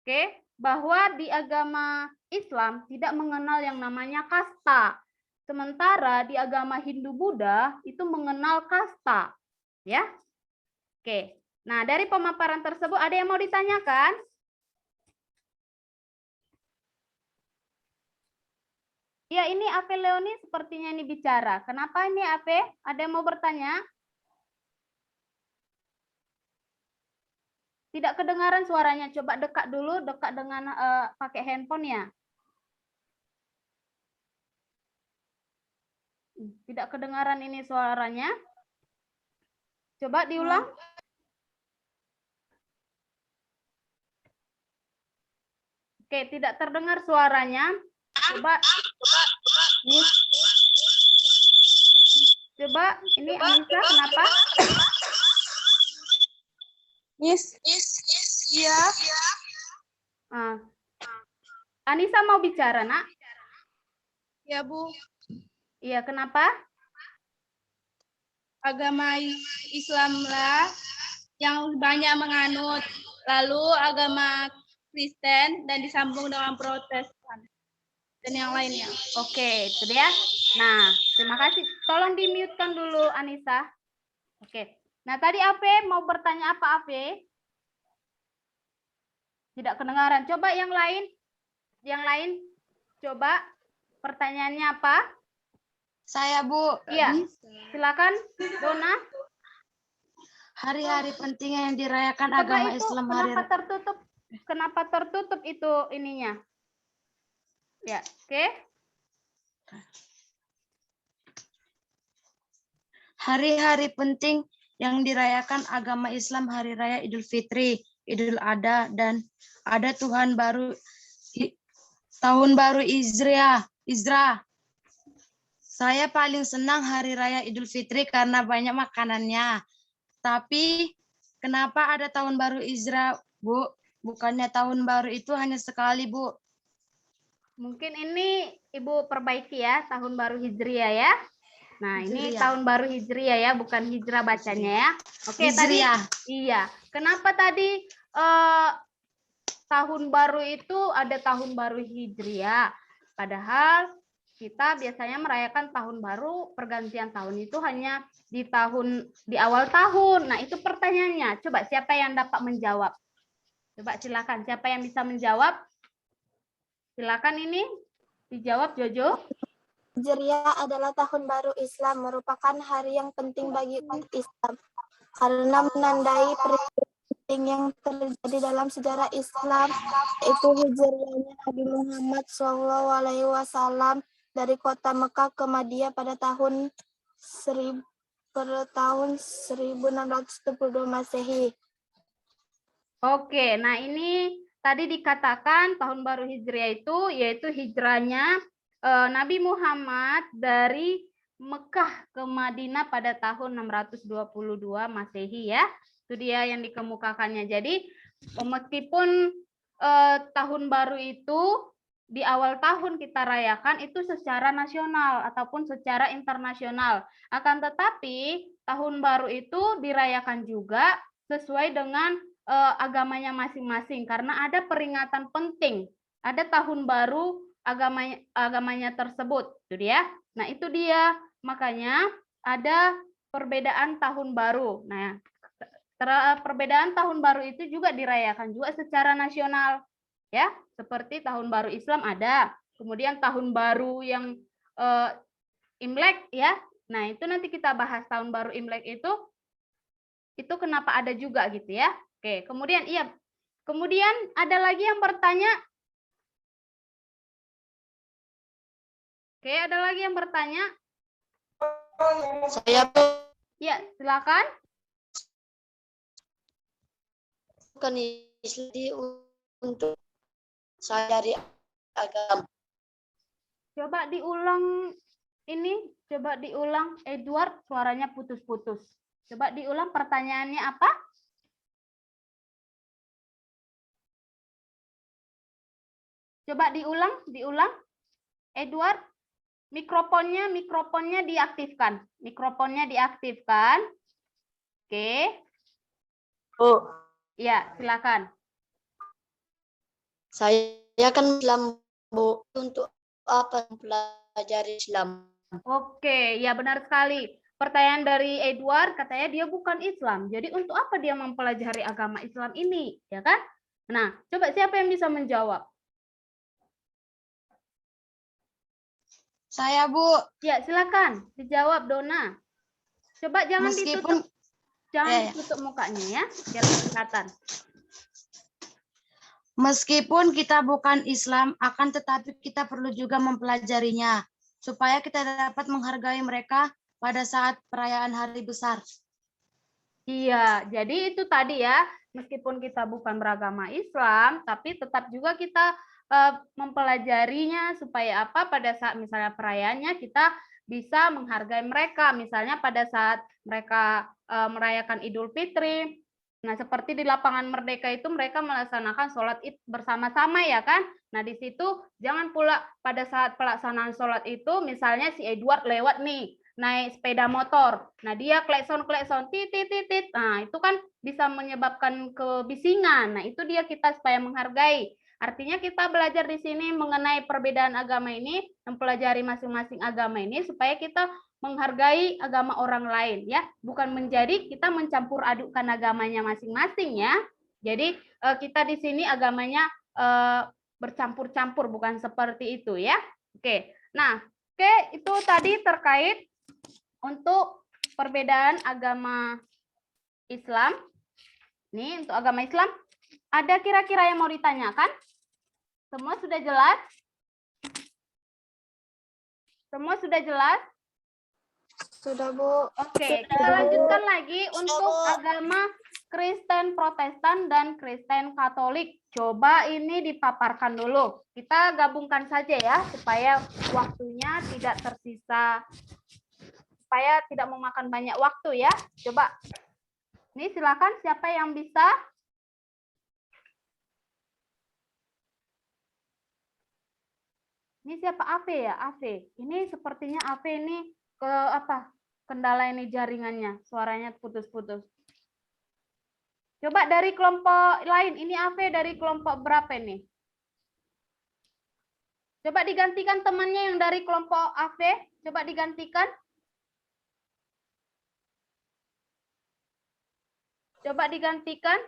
S1: Oke, bahwa di agama Islam tidak mengenal yang namanya kasta. Sementara di agama Hindu-Buddha itu mengenal kasta. Ya. Oke. Nah, dari pemaparan tersebut ada yang mau ditanyakan? Ya, ini Ave Leoni sepertinya ini bicara. Kenapa ini Ave? Ada yang mau bertanya? Tidak kedengaran suaranya. Coba dekat dulu, dekat dengan pakai handphone ya. Tidak kedengaran ini suaranya. Coba diulang. Oke, tidak terdengar suaranya. Coba. Coba, ini Anissa kenapa?
S4: Yes. Iya.
S1: Anissa mau bicara, Nak?
S4: Ya, Bu.
S1: Iya, kenapa?
S4: Agama Islamlah yang banyak menganut, lalu agama Kristen dan disambung dengan Protestan dan yang lainnya.
S1: Oke, itu dia. Nah, terima kasih. Tolong di-mute-kan dulu, Anissa. Oke. Nah, tadi Ave mau bertanya apa, Ave? Tidak kedengaran. Coba yang lain. Yang lain, coba pertanyaannya apa?
S8: Saya, Bu.
S1: Iya, silakan, Dona.
S8: Hari-hari penting yang dirayakan
S1: Coba
S8: agama
S1: itu
S8: Islam
S1: kenapa tertutup? Kenapa tertutup itu ininya? Ya, oke.
S8: Hari-hari penting yang dirayakan agama Islam, hari raya Idul Fitri, Idul Adha, dan ada tahun baru Izra. Saya paling senang hari raya Idul Fitri karena banyak makanannya. Tapi kenapa ada tahun baru Izra, Bu? Bukannya tahun baru itu hanya sekali, Bu.
S1: Mungkin ini Ibu perbaiki ya, tahun baru Hijriah ya. Nah, ini
S8: Hijriah.
S1: tahun baru Hijriah ya, bukan Hijrah bacanya ya. Oke,
S8: Hijriah.
S1: tadi iya. Kenapa tadi tahun baru itu ada tahun baru Hijriah? Padahal kita biasanya merayakan tahun baru, pergantian tahun itu hanya di awal tahun. Nah, itu pertanyaannya. Coba siapa yang dapat menjawab? Coba silakan, siapa yang bisa menjawab? Silakan ini dijawab, Jojo.
S5: Hijriah adalah tahun baru Islam, merupakan hari yang penting bagi umat Islam karena menandai peristiwa penting yang terjadi dalam sejarah Islam, yaitu hijriahnya Nabi Muhammad SAW dari kota Mekah ke Madinah pada tahun 1400 per tahun 1622 Masehi.
S1: Oke, nah ini tadi dikatakan tahun baru Hijriah itu yaitu hijrahnya Nabi Muhammad dari Mekah ke Madinah pada tahun 622 Masehi ya. Itu dia yang dikemukakannya. Jadi meskipun tahun baru itu di awal tahun kita rayakan itu secara nasional ataupun secara internasional. Akan tetapi tahun baru itu dirayakan juga sesuai dengan agamanya masing-masing karena ada peringatan penting, ada tahun baru agamanya tersebut, itu dia. Nah itu dia makanya ada perbedaan tahun baru. Nah perbedaan tahun baru itu juga dirayakan juga secara nasional, ya seperti tahun baru Islam ada, kemudian tahun baru yang Imlek ya. Nah itu nanti kita bahas tahun baru Imlek itu kenapa ada juga gitu ya. Oke, kemudian kemudian ada lagi yang bertanya. Oke, ada lagi yang bertanya?
S6: Saya
S1: Ya, silakan.
S6: bukan Islam untuk saya dari agama.
S1: Coba diulang ini, coba diulang. Edward, suaranya putus-putus. Coba diulang pertanyaannya apa? Coba diulang. Edward, mikrofonnya diaktifkan. Mikrofonnya diaktifkan. Oke.
S6: Oh,
S1: Ya, silakan.
S6: saya kan Islam, Bu. Untuk apa mempelajari Islam?
S1: Oke, ya benar sekali. Pertanyaan dari Edward, katanya dia bukan Islam. Jadi untuk apa dia mempelajari agama Islam ini, ya kan? Nah, coba siapa yang bisa menjawab?
S8: Saya, Bu.
S1: Ya, silakan dijawab Dona. Coba jangan
S8: Meskipun
S1: ditutup mukanya ya, biar kelihatan.
S8: Meskipun kita bukan Islam, akan tetapi kita perlu juga mempelajarinya, supaya kita dapat menghargai mereka pada saat perayaan hari besar.
S1: Iya, jadi itu tadi ya, meskipun kita bukan beragama Islam, tapi tetap juga kita mempelajarinya supaya apa? Pada saat misalnya perayaannya kita bisa menghargai mereka. Misalnya pada saat mereka merayakan Idul Fitri, nah seperti di lapangan Merdeka itu mereka melaksanakan sholat Id bersama-sama ya kan? Nah di situ jangan pula pada saat pelaksanaan sholat itu misalnya si Edward lewat nih, naik sepeda motor. Nah, dia klekson titit. Nah, itu kan bisa menyebabkan kebisingan. Nah, itu dia kita supaya menghargai. Artinya kita belajar di sini mengenai perbedaan agama ini, mempelajari masing-masing agama ini supaya kita menghargai agama orang lain ya, bukan menjadi kita mencampur adukkan agamanya masing-masing ya. Jadi kita di sini agamanya bercampur-campur, bukan seperti itu ya. Oke. Nah, itu tadi terkait untuk perbedaan agama Islam. Nih, untuk agama Islam, ada kira-kira yang mau ditanyakan? Semua sudah jelas? Semua sudah jelas?
S5: Sudah, Bu.
S1: Oke, kita lanjutkan lagi untuk agama Kristen Protestan dan Kristen Katolik. Coba ini dipaparkan dulu. Kita gabungkan saja ya, supaya waktunya tidak tersisa, supaya tidak memakan banyak waktu ya. Coba. Ini silakan siapa yang bisa? Ini siapa? Ave ya? Ave. Ini sepertinya Ave ini ke apa? Kendala ini jaringannya, suaranya putus-putus. Coba dari kelompok lain, ini Ave dari kelompok berapa nih? Coba digantikan temannya yang dari kelompok Ave, coba digantikan. Coba digantikan.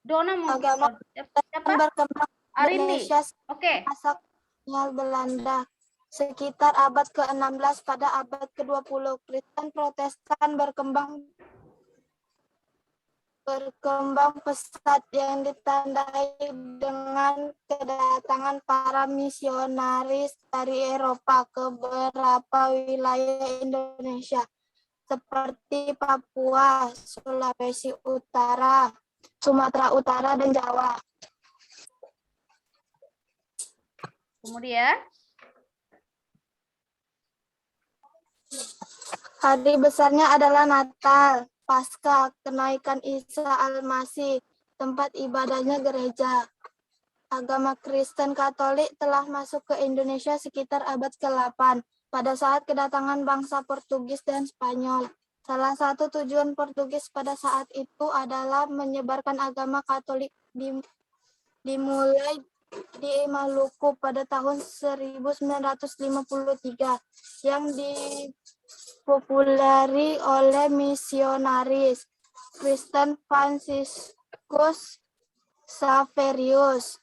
S1: Dona mungkin.
S5: Agama
S1: Siapa?
S5: berkembang
S1: Arindi.
S5: Indonesia
S1: Oke.
S5: masa kolonial Belanda. Sekitar abad ke-16 pada abad ke-20, Kristen Protestan berkembang pesat yang ditandai dengan kedatangan para misionaris dari Eropa ke beberapa wilayah Indonesia. seperti Papua, Sulawesi Utara, Sumatera Utara, dan Jawa.
S1: Kemudian,
S5: hari besarnya adalah Natal, Paskah, kenaikan Isa Al-Masih, tempat ibadahnya gereja. Agama Kristen Katolik telah masuk ke Indonesia sekitar abad ke-8 pada saat kedatangan bangsa Portugis dan Spanyol. Salah satu tujuan Portugis pada saat itu adalah menyebarkan agama Katolik dimulai di Maluku pada tahun 1953 yang dipopulari oleh misionaris Kristen Franciscus Xaverius.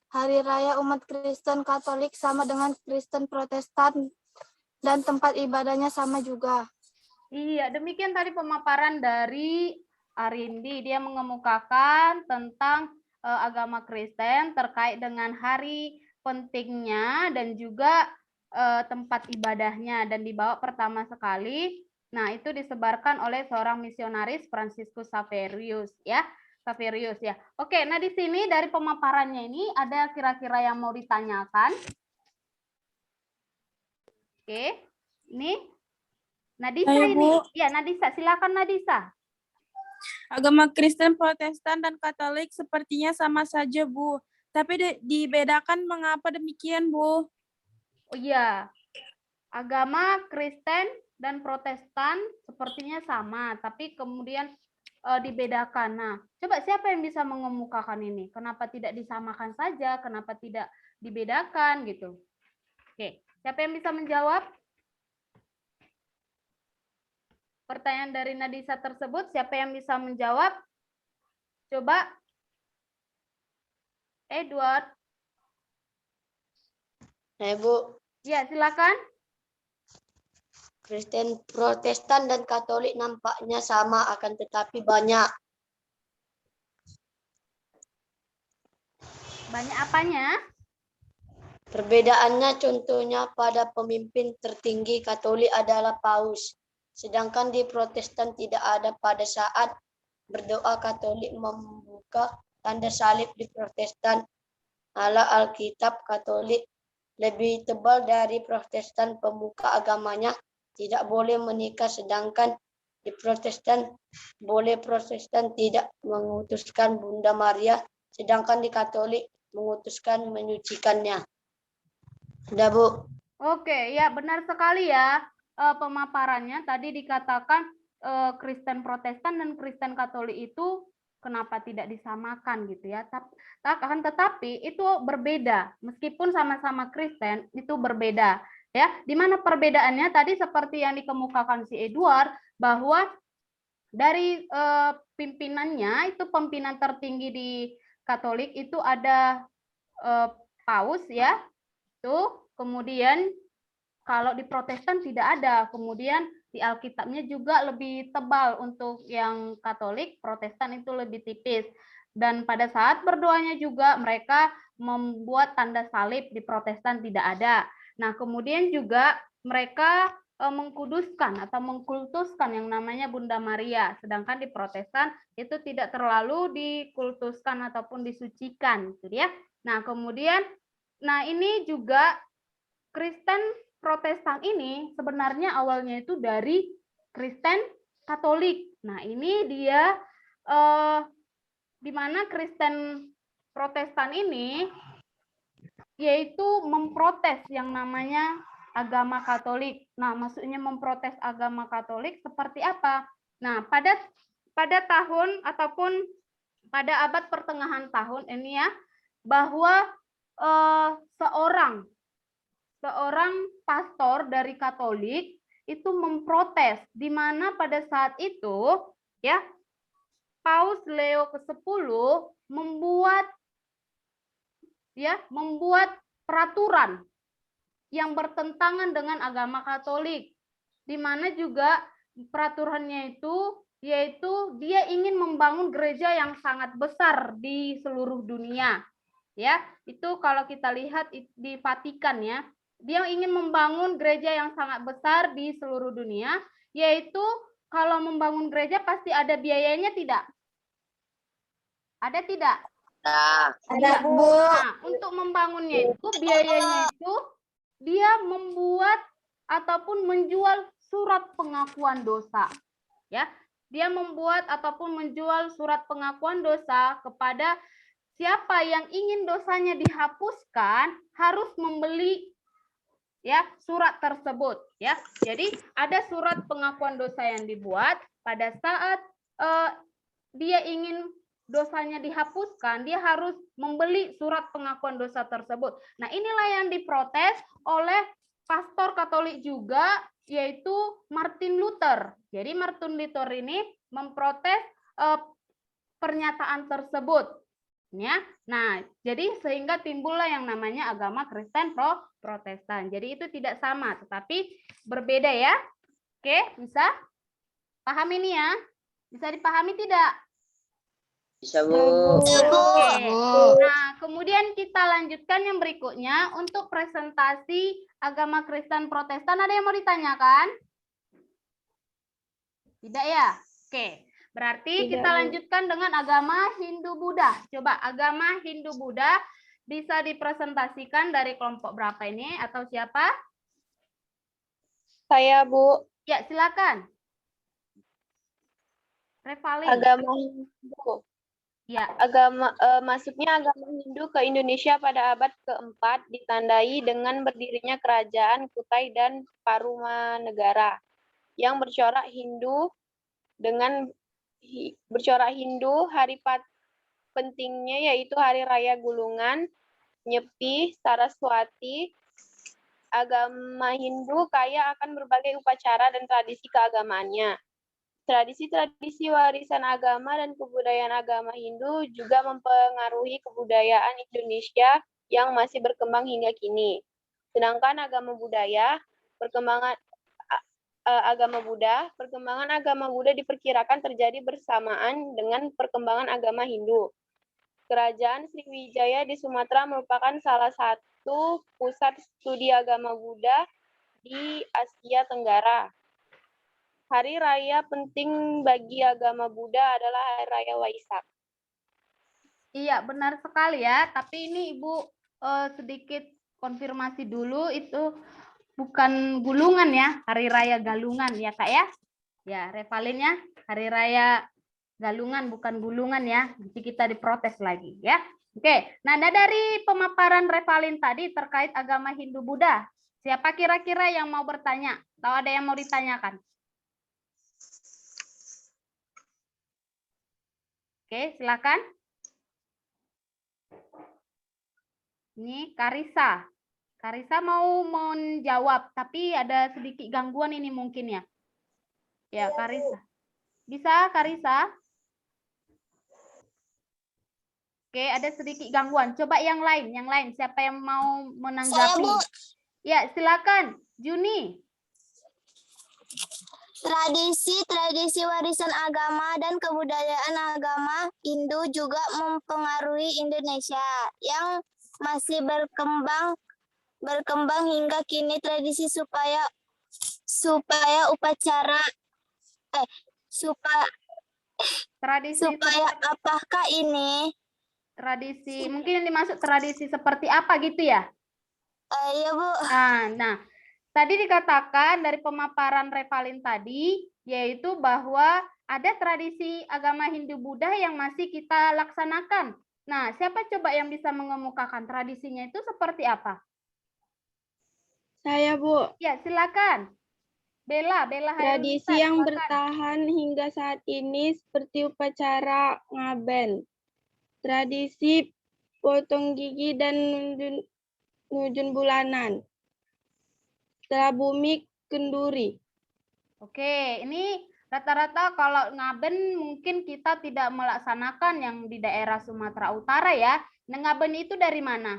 S5: Hari raya umat Kristen Katolik sama dengan Kristen Protestan dan tempat ibadahnya sama juga.
S1: iya, demikian tadi pemaparan dari Arindi. Dia mengemukakan tentang agama Kristen terkait dengan hari pentingnya dan juga tempat ibadahnya, dan dibawa pertama sekali. Nah, itu disebarkan oleh seorang misionaris Franciscus Xaverius ya. Xaverius ya. Oke, nah di sini dari pemaparannya ini ada kira-kira yang mau ditanyakan? Oke. Ini Nadisa
S9: Saya,
S1: ini.
S9: Bu.
S1: Ya, Nadisa, silakan Nadisa.
S9: Agama Kristen, Protestan, dan Katolik sepertinya sama saja, Bu. Tapi dibedakan mengapa demikian, Bu?
S1: Oh iya. Agama Kristen dan Protestan sepertinya sama, tapi kemudian dibedakan. Nah, coba siapa yang bisa mengemukakan ini? Kenapa tidak disamakan saja? Kenapa tidak dibedakan gitu? Oke, siapa yang bisa menjawab? Pertanyaan dari Nadisa tersebut, siapa yang bisa menjawab? Coba. Edward.
S6: Nah, Bu,
S1: Ya, silakan.
S6: Kristen, Protestan, dan Katolik nampaknya sama, akan tetapi banyak.
S1: Banyak apanya?
S6: Perbedaannya contohnya pada pemimpin tertinggi Katolik adalah Paus. Sedangkan di Protestan tidak ada. Pada saat berdoa Katolik membuka tanda salib, di Protestan ala Alkitab Katolik lebih tebal dari Protestan. Pemuka agamanya tidak boleh menikah, sedangkan di Protestan boleh. Protestan tidak mengutuskan Bunda Maria, sedangkan di Katolik mengutuskan menyucikannya. Sudah, Bu.
S1: Oke, ya benar sekali ya pemaparannya. Tadi dikatakan Kristen Protestan dan Kristen Katolik itu kenapa tidak disamakan gitu ya. Tetapi itu berbeda. Meskipun sama-sama Kristen, itu berbeda. Ya, di mana perbedaannya tadi seperti yang dikemukakan si Edward, bahwa dari pimpinannya itu pimpinan tertinggi di Katolik itu ada Paus ya. Tuh, kemudian kalau di Protestan tidak ada. Kemudian di Alkitabnya juga lebih tebal untuk yang Katolik, Protestan itu lebih tipis. Dan pada saat berdoanya juga mereka membuat tanda salib, di Protestan tidak ada. Nah, kemudian juga mereka mengkuduskan atau mengkultuskan yang namanya Bunda Maria, sedangkan di Protestan itu tidak terlalu dikultuskan ataupun disucikan, gitu ya. Nah, kemudian ini juga Kristen Protestan ini sebenarnya awalnya itu dari Kristen Katolik. Nah, ini dia di mana Kristen Protestan ini yaitu memprotes yang namanya agama Katolik. Nah, maksudnya memprotes agama Katolik seperti apa? Nah, pada tahun ataupun pada abad pertengahan tahun ini ya, bahwa seorang pastor dari Katolik itu memprotes, di mana pada saat itu ya Paus Leo ke-10 membuat peraturan yang bertentangan dengan agama Katolik, di mana juga peraturannya itu yaitu dia ingin membangun gereja yang sangat besar di seluruh dunia. Ya, itu kalau kita lihat di Vatikan ya, dia ingin membangun gereja yang sangat besar di seluruh dunia yaitu kalau membangun gereja pasti ada biayanya tidak? Ada tidak?
S5: Ada, Bu.
S1: Nah, untuk membangunnya itu biayanya itu dia membuat ataupun menjual surat pengakuan dosa. Ya, dia membuat ataupun menjual surat pengakuan dosa kepada siapa yang ingin dosanya dihapuskan harus membeli ya surat tersebut ya. Jadi ada surat pengakuan dosa yang dibuat pada saat dia ingin dosanya dihapuskan, dia harus membeli surat pengakuan dosa tersebut. Nah, inilah yang diprotes oleh pastor Katolik juga, yaitu Martin Luther. Jadi Martin Luther ini memprotes pernyataan tersebut. Ya. Nah, jadi sehingga timbullah yang namanya agama Kristen Protestan. Jadi itu tidak sama, tetapi berbeda ya. Oke, bisa paham ini ya? Bisa dipahami tidak?
S6: Bisa, Bu.
S1: Oke. Nah, kemudian kita lanjutkan yang berikutnya untuk presentasi agama Kristen Protestan. Ada yang mau ditanyakan? Tidak ya? Oke. Berarti kita lanjutkan dengan agama Hindu-Buddha. Coba agama Hindu-Buddha bisa dipresentasikan dari kelompok berapa ini atau siapa?
S10: Saya, Bu.
S1: Ya, silakan. Revalin.
S10: Agama Hindu.
S1: Ya.
S10: Masuknya agama Hindu ke Indonesia pada abad keempat ditandai dengan berdirinya kerajaan Kutai dan Tarumanegara yang bercorak Hindu hari pentingnya yaitu Hari Raya Gulungan, Nyepi, Saraswati. Agama Hindu kaya akan berbagai upacara dan tradisi keagamaannya. Tradisi-tradisi warisan agama dan kebudayaan agama Hindu juga mempengaruhi kebudayaan Indonesia yang masih berkembang hingga kini. Sedangkan perkembangan agama Buddha diperkirakan terjadi bersamaan dengan perkembangan agama Hindu. Kerajaan Sriwijaya di Sumatera merupakan salah satu pusat studi agama Buddha di Asia Tenggara. Hari raya penting bagi agama Buddha adalah Hari Raya Waisak.
S1: Iya, benar sekali ya. Tapi ini Ibu sedikit konfirmasi dulu, itu bukan gulungan ya, Hari Raya Galungan ya Kak ya. Ya, Revalin ya, Hari Raya Galungan bukan gulungan ya. Nanti kita diprotes lagi ya. Oke, nah dari pemaparan Revalin tadi terkait agama Hindu-Buddha, siapa kira-kira yang mau bertanya? Atau ada yang mau ditanyakan? Oke, silakan. Ini Karisa. Karisa mau menjawab, tapi ada sedikit gangguan ini mungkin ya. Ya, Karisa. Bisa, Karisa? Oke, ada sedikit gangguan. Coba yang lain. Siapa yang mau menanggapi?
S5: Saya, Bu.
S1: Ya, silakan. Juni.
S5: Tradisi warisan agama dan kebudayaan agama Hindu juga mempengaruhi Indonesia yang masih berkembang hingga kini. Tradisi supaya apakah ini?
S1: Tradisi, mungkin yang dimaksud tradisi seperti apa gitu ya?
S5: Iya, Bu.
S1: Nah, tadi dikatakan dari pemaparan Revalin tadi, yaitu bahwa ada tradisi agama Hindu-Buddha yang masih kita laksanakan. Nah, siapa coba yang bisa mengemukakan tradisinya itu seperti apa?
S10: Saya, Bu.
S1: Ya, silakan. Bella
S10: Tradisi yang bertahan hingga saat ini seperti upacara ngaben, tradisi potong gigi dan nujun bulanan, setelah bumi kenduri.
S1: Oke, ini rata-rata kalau ngaben mungkin kita tidak melaksanakan yang di daerah Sumatera Utara ya. Nah, ngaben itu dari mana?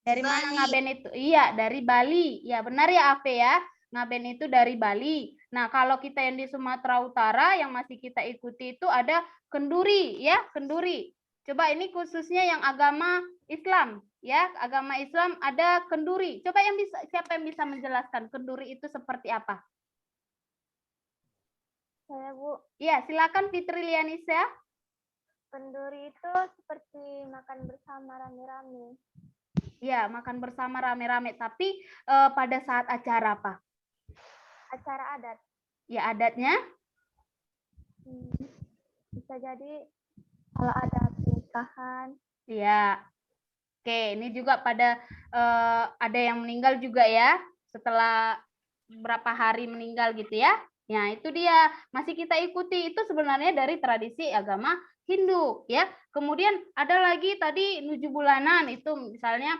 S1: Dari
S5: Bali.
S1: mana ngaben itu? Iya, dari Bali. Ya, benar ya, Ave ya. Ngaben itu dari Bali. Nah, kalau kita yang di Sumatera Utara yang masih kita ikuti itu ada kenduri ya, kenduri. Coba ini khususnya yang agama Islam ya, agama Islam ada kenduri. Coba siapa yang bisa menjelaskan kenduri itu seperti apa?
S5: Saya, Bu.
S1: Iya, silakan Fitri Lianisa.
S5: Kenduri itu seperti makan bersama rame-rame.
S1: Iya, makan bersama rame-rame. Tapi pada saat acara apa?
S5: Acara adat.
S1: Ya, adatnya?
S5: Bisa jadi kalau ada pernikahan.
S1: Iya. Oke, ini juga pada ada yang meninggal juga ya, setelah berapa hari meninggal gitu ya. Nah, itu dia masih kita ikuti, itu sebenarnya dari tradisi agama Hindu ya. Kemudian ada lagi tadi 7 bulanan, itu misalnya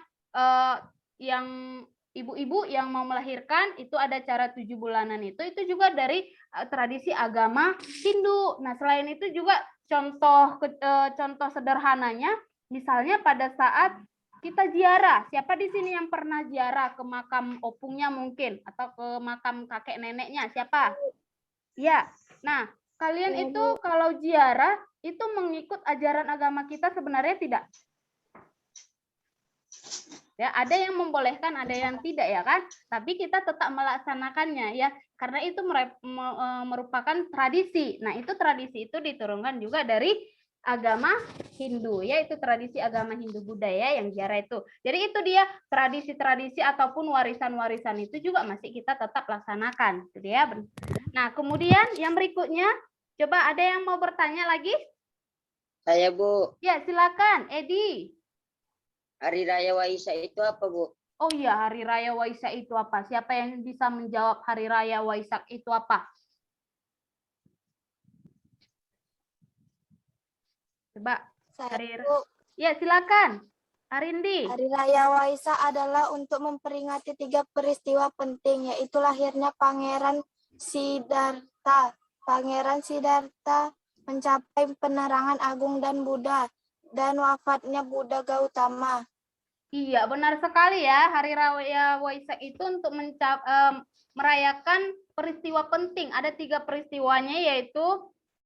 S1: yang ibu-ibu yang mau melahirkan itu ada cara 7 bulanan, itu juga dari tradisi agama Hindu. Nah, selain itu juga contoh sederhananya, misalnya pada saat kita ziarah, siapa di sini yang pernah ziarah ke makam opungnya mungkin, atau ke makam kakek neneknya, siapa? Ya, nah kalian itu kalau ziarah itu mengikut ajaran agama kita sebenarnya tidak? Ya, ada yang membolehkan, ada yang tidak ya kan? Tapi kita tetap melaksanakannya ya, karena itu merupakan tradisi. Nah, itu tradisi itu diturunkan juga dari agama Hindu, yaitu tradisi agama Hindu budaya yang ziarah itu. Jadi itu dia tradisi-tradisi ataupun warisan-warisan itu juga masih kita tetap laksanakan, gitu ya. Nah, kemudian yang berikutnya, coba ada yang mau bertanya lagi?
S11: Saya, Bu.
S1: Ya, silakan, Edi.
S11: Hari Raya Waisak itu apa, Bu?
S1: Oh iya, Hari Raya Waisak itu apa? Siapa yang bisa menjawab Hari Raya Waisak itu apa? Coba. Ya, silakan. Arindi.
S5: Hari Raya Waisak adalah untuk memperingati 3 peristiwa penting, yaitu lahirnya Pangeran Siddhartha. Pangeran Siddhartha mencapai penerangan agung dan Buddha, dan wafatnya Buddha Gautama.
S1: Iya, benar sekali ya. Hari Raya Waisak itu untuk merayakan peristiwa penting. Ada 3 peristiwanya, yaitu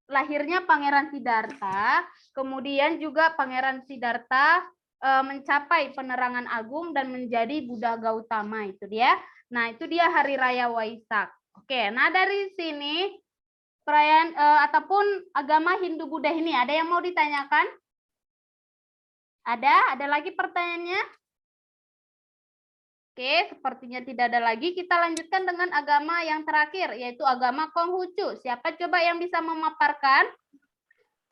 S1: lahirnya Pangeran Siddhartha, kemudian juga Pangeran Siddhartha mencapai penerangan agung dan menjadi Buddha Gautama, itu dia. Nah, itu dia Hari Raya Waisak. Oke, nah dari sini perayaan ataupun agama Hindu Buddha ini ada yang mau ditanyakan? Ada lagi pertanyaannya? Oke, sepertinya tidak ada lagi. Kita lanjutkan dengan agama yang terakhir, yaitu agama Konghucu. Siapa coba yang bisa memaparkan?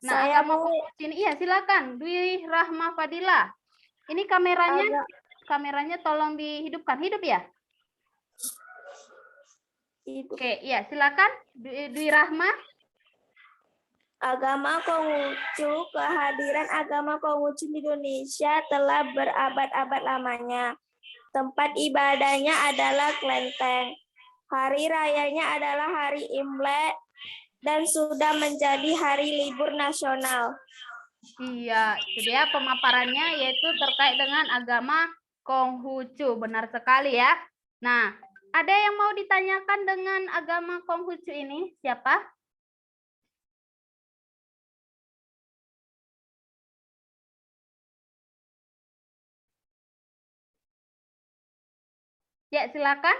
S1: Nah,
S5: Saya,
S1: agama Konghucu ini, iya silakan. Dwi Rahma Fadila. Ini kameranya tolong dihidupkan. Hidup ya? Oke, iya silakan. Dwi Rahma.
S5: Agama Konghucu, kehadiran agama Konghucu di Indonesia telah berabad-abad lamanya. Tempat ibadahnya adalah kelenteng. Hari rayanya adalah hari Imlek dan sudah menjadi hari libur nasional.
S1: Iya, itu dia pemaparannya, yaitu terkait dengan agama Konghucu. Benar sekali ya. Nah, ada yang mau ditanyakan dengan agama Konghucu ini? Siapa? Ya, silakan.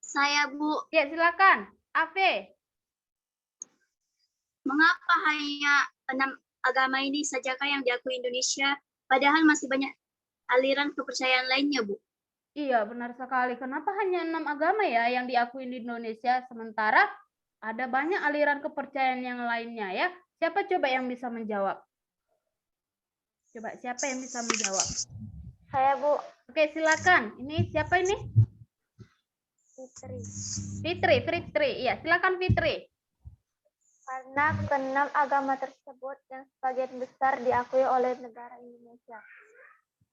S12: Saya, Bu.
S1: Ya, silakan. Ave.
S12: Mengapa hanya 6 agama ini sajakah yang diakui Indonesia, padahal masih banyak aliran kepercayaan lainnya, Bu?
S1: Iya, benar sekali. Kenapa hanya 6 agama ya yang diakui di Indonesia, sementara ada banyak aliran kepercayaan yang lainnya ya? Siapa coba yang bisa menjawab? Coba, siapa yang bisa menjawab?
S5: Saya, Bu.
S1: Oke, silakan. Ini siapa ini? Fitri. Iya, silakan Fitri.
S5: Karena ke-6 agama tersebut yang sebagian besar diakui oleh negara Indonesia.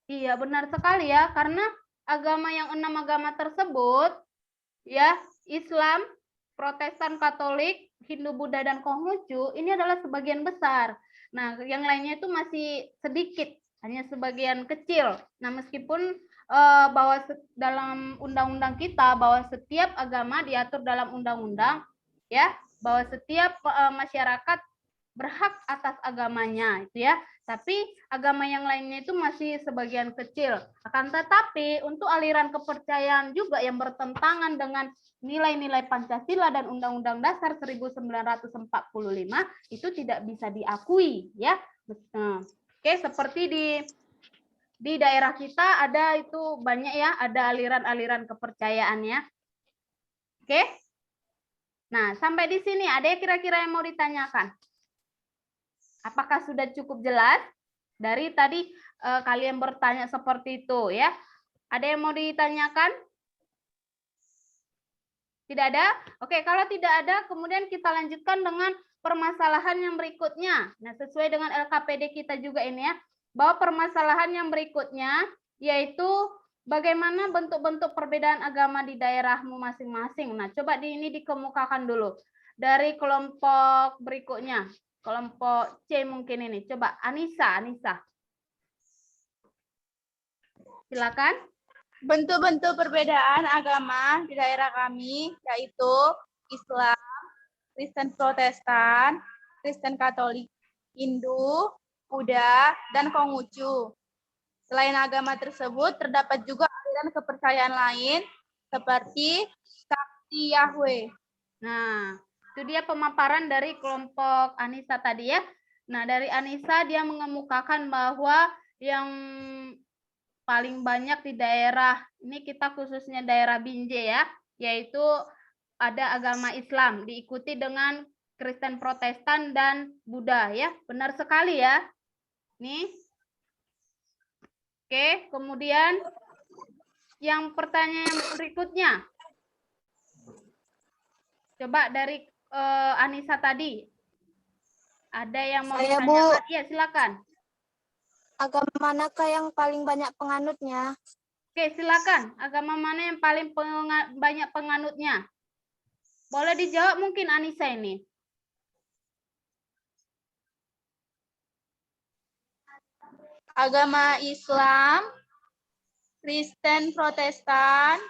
S1: Iya, benar sekali ya. Karena agama yang 6 agama tersebut, ya, Islam, Protestan, Katolik, Hindu, Buddha, dan Konghucu, ini adalah sebagian besar. Nah, yang lainnya itu masih sedikit, hanya sebagian kecil. Nah, meskipun bahwa dalam undang-undang kita, bahwa setiap agama diatur dalam undang-undang, ya, bahwa setiap masyarakat berhak atas agamanya itu ya. Tapi agama yang lainnya itu masih sebagian kecil. Akan tetapi untuk aliran kepercayaan juga yang bertentangan dengan nilai-nilai Pancasila dan Undang-Undang Dasar 1945 itu tidak bisa diakui ya. Oke, seperti di daerah kita ada itu banyak ya, ada aliran-aliran kepercayaannya. Oke. Nah, sampai di sini ada yang kira-kira yang mau ditanyakan? Apakah sudah cukup jelas? Dari tadi kalian bertanya seperti itu ya. Ada yang mau ditanyakan? Tidak ada? Oke, kalau tidak ada, kemudian kita lanjutkan dengan permasalahan yang berikutnya. Nah, sesuai dengan LKPD kita juga ini ya, bahwa permasalahan yang berikutnya yaitu bagaimana bentuk-bentuk perbedaan agama di daerahmu masing-masing. Nah, coba ini dikemukakan dulu. Dari kelompok berikutnya, kelompok C mungkin ini. Coba Anissa. Silakan.
S4: Bentuk-bentuk perbedaan agama di daerah kami yaitu Islam, Kristen Protestan, Kristen Katolik, Hindu, Buddha, dan Konghucu. Selain agama tersebut, terdapat juga aliran kepercayaan lain seperti Sakti Yahweh.
S1: Nah, itu dia pemaparan dari kelompok Anissa tadi ya. Nah, dari Anissa dia mengemukakan bahwa yang paling banyak di daerah, ini kita khususnya daerah Binjai ya, yaitu ada agama Islam, diikuti dengan Kristen Protestan dan Buddha ya. Benar sekali ya. Nih. Oke, kemudian yang pertanyaan berikutnya. Coba dari Anissa tadi. Ada yang mau
S5: Saya,
S1: ditanyakan?
S5: Bu.
S1: Iya, silakan.
S5: Agama manakah yang paling banyak penganutnya?
S1: Oke, silakan. Agama mana yang paling banyak penganutnya? Boleh dijawab mungkin Anissa ini.
S4: Agama Islam, Kristen Protestan,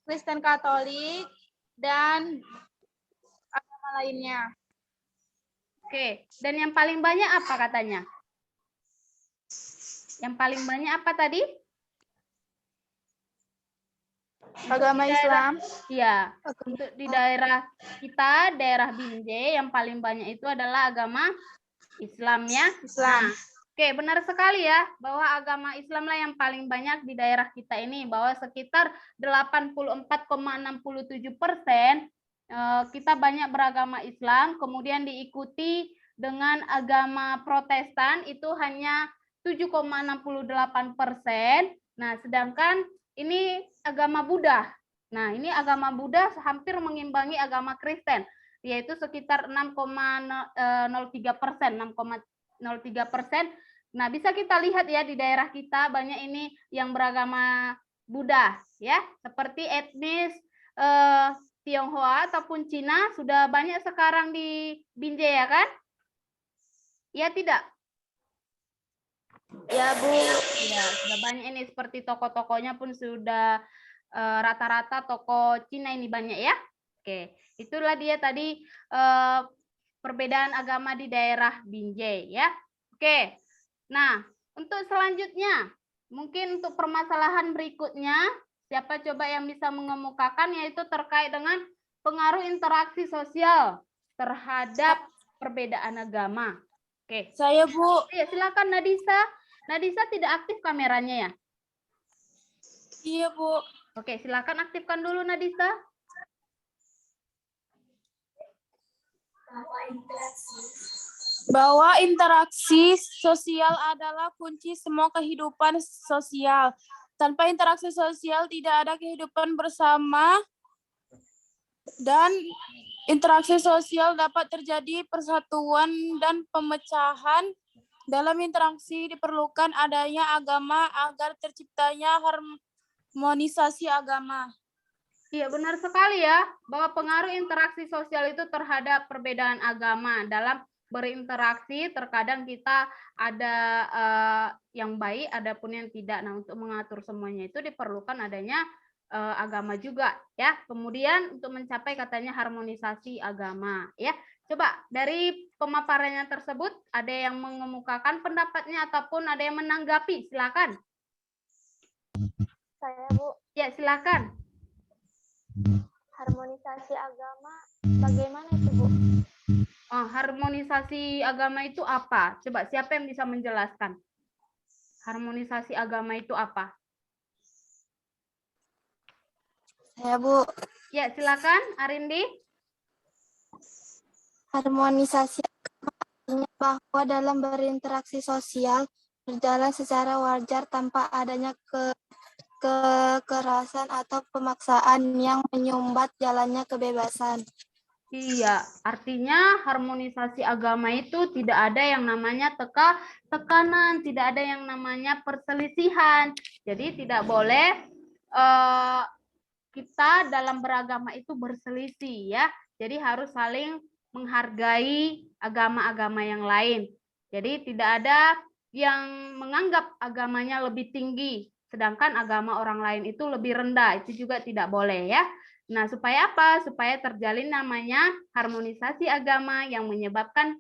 S4: Kristen Katolik, dan agama lainnya.
S1: Oke, dan yang paling banyak apa katanya? Yang paling banyak apa tadi?
S4: Agama Islam.
S1: Iya, untuk di daerah kita, daerah Binjai, yang paling banyak itu adalah agama Islam ya.
S4: Islam.
S1: Nah, oke, benar sekali ya, bahwa agama Islam lah yang paling banyak di daerah kita ini, bahwa sekitar 84,67% kita banyak beragama Islam, kemudian diikuti dengan agama Protestan itu hanya 7,68%. Nah, sedangkan ini agama Buddha. Nah, ini agama Buddha hampir mengimbangi agama Kristen, yaitu sekitar 6,03%, 6,03%. Nah, bisa kita lihat ya di daerah kita banyak ini yang beragama Buddha, ya, seperti etnis Tionghoa ataupun Cina sudah banyak sekarang di Binjai ya kan? Ya tidak?
S5: Ya, Bu.
S1: Ya, sudah banyak ini seperti toko-tokonya pun sudah rata-rata toko Cina ini banyak ya. Oke, itulah dia tadi perbedaan agama di daerah Binjai ya. Oke. Nah, untuk selanjutnya mungkin untuk permasalahan berikutnya siapa coba yang bisa mengemukakan yaitu terkait dengan pengaruh interaksi sosial terhadap perbedaan agama. Oke.
S9: Saya, Bu.
S1: Ya, silakan Nadisa. Nadisa tidak aktif kameranya ya?
S9: Iya, Bu.
S1: Oke, silakan aktifkan dulu Nadisa.
S9: Bahwa interaksi sosial adalah kunci semua kehidupan sosial. Tanpa interaksi sosial tidak ada kehidupan bersama dan interaksi sosial dapat terjadi persatuan dan pemecahan. Dalam interaksi diperlukan adanya agama agar terciptanya harmonisasi agama.
S1: Iya, benar sekali ya, bahwa pengaruh interaksi sosial itu terhadap perbedaan agama. Dalam berinteraksi, terkadang kita ada yang baik, ada pun yang tidak. Nah, untuk mengatur semuanya itu diperlukan adanya agama juga, ya. Kemudian untuk mencapai katanya harmonisasi agama, ya. Coba dari pemaparannya tersebut ada yang mengemukakan pendapatnya ataupun ada yang menanggapi, silakan.
S3: Saya Bu,
S1: Ya, silakan.
S3: harmonisasi agama bagaimana itu Bu?
S1: Oh, harmonisasi agama itu apa? Coba siapa yang bisa menjelaskan? Harmonisasi agama itu apa?
S5: Saya Bu,
S1: Ya, silakan, Arindi.
S5: harmonisasi artinya bahwa dalam berinteraksi sosial berjalan secara wajar tanpa adanya kekerasan atau pemaksaan yang menyumbat jalannya kebebasan.
S1: Iya, artinya harmonisasi agama itu tidak ada yang namanya tekanan, tidak ada yang namanya perselisihan. Jadi tidak boleh kita dalam beragama itu berselisih ya. Jadi harus saling menghargai agama-agama yang lain. Jadi tidak ada yang menganggap agamanya lebih tinggi, sedangkan agama orang lain itu lebih rendah. Itu juga tidak boleh ya. Nah, supaya apa? Supaya terjalin namanya harmonisasi agama yang menyebabkan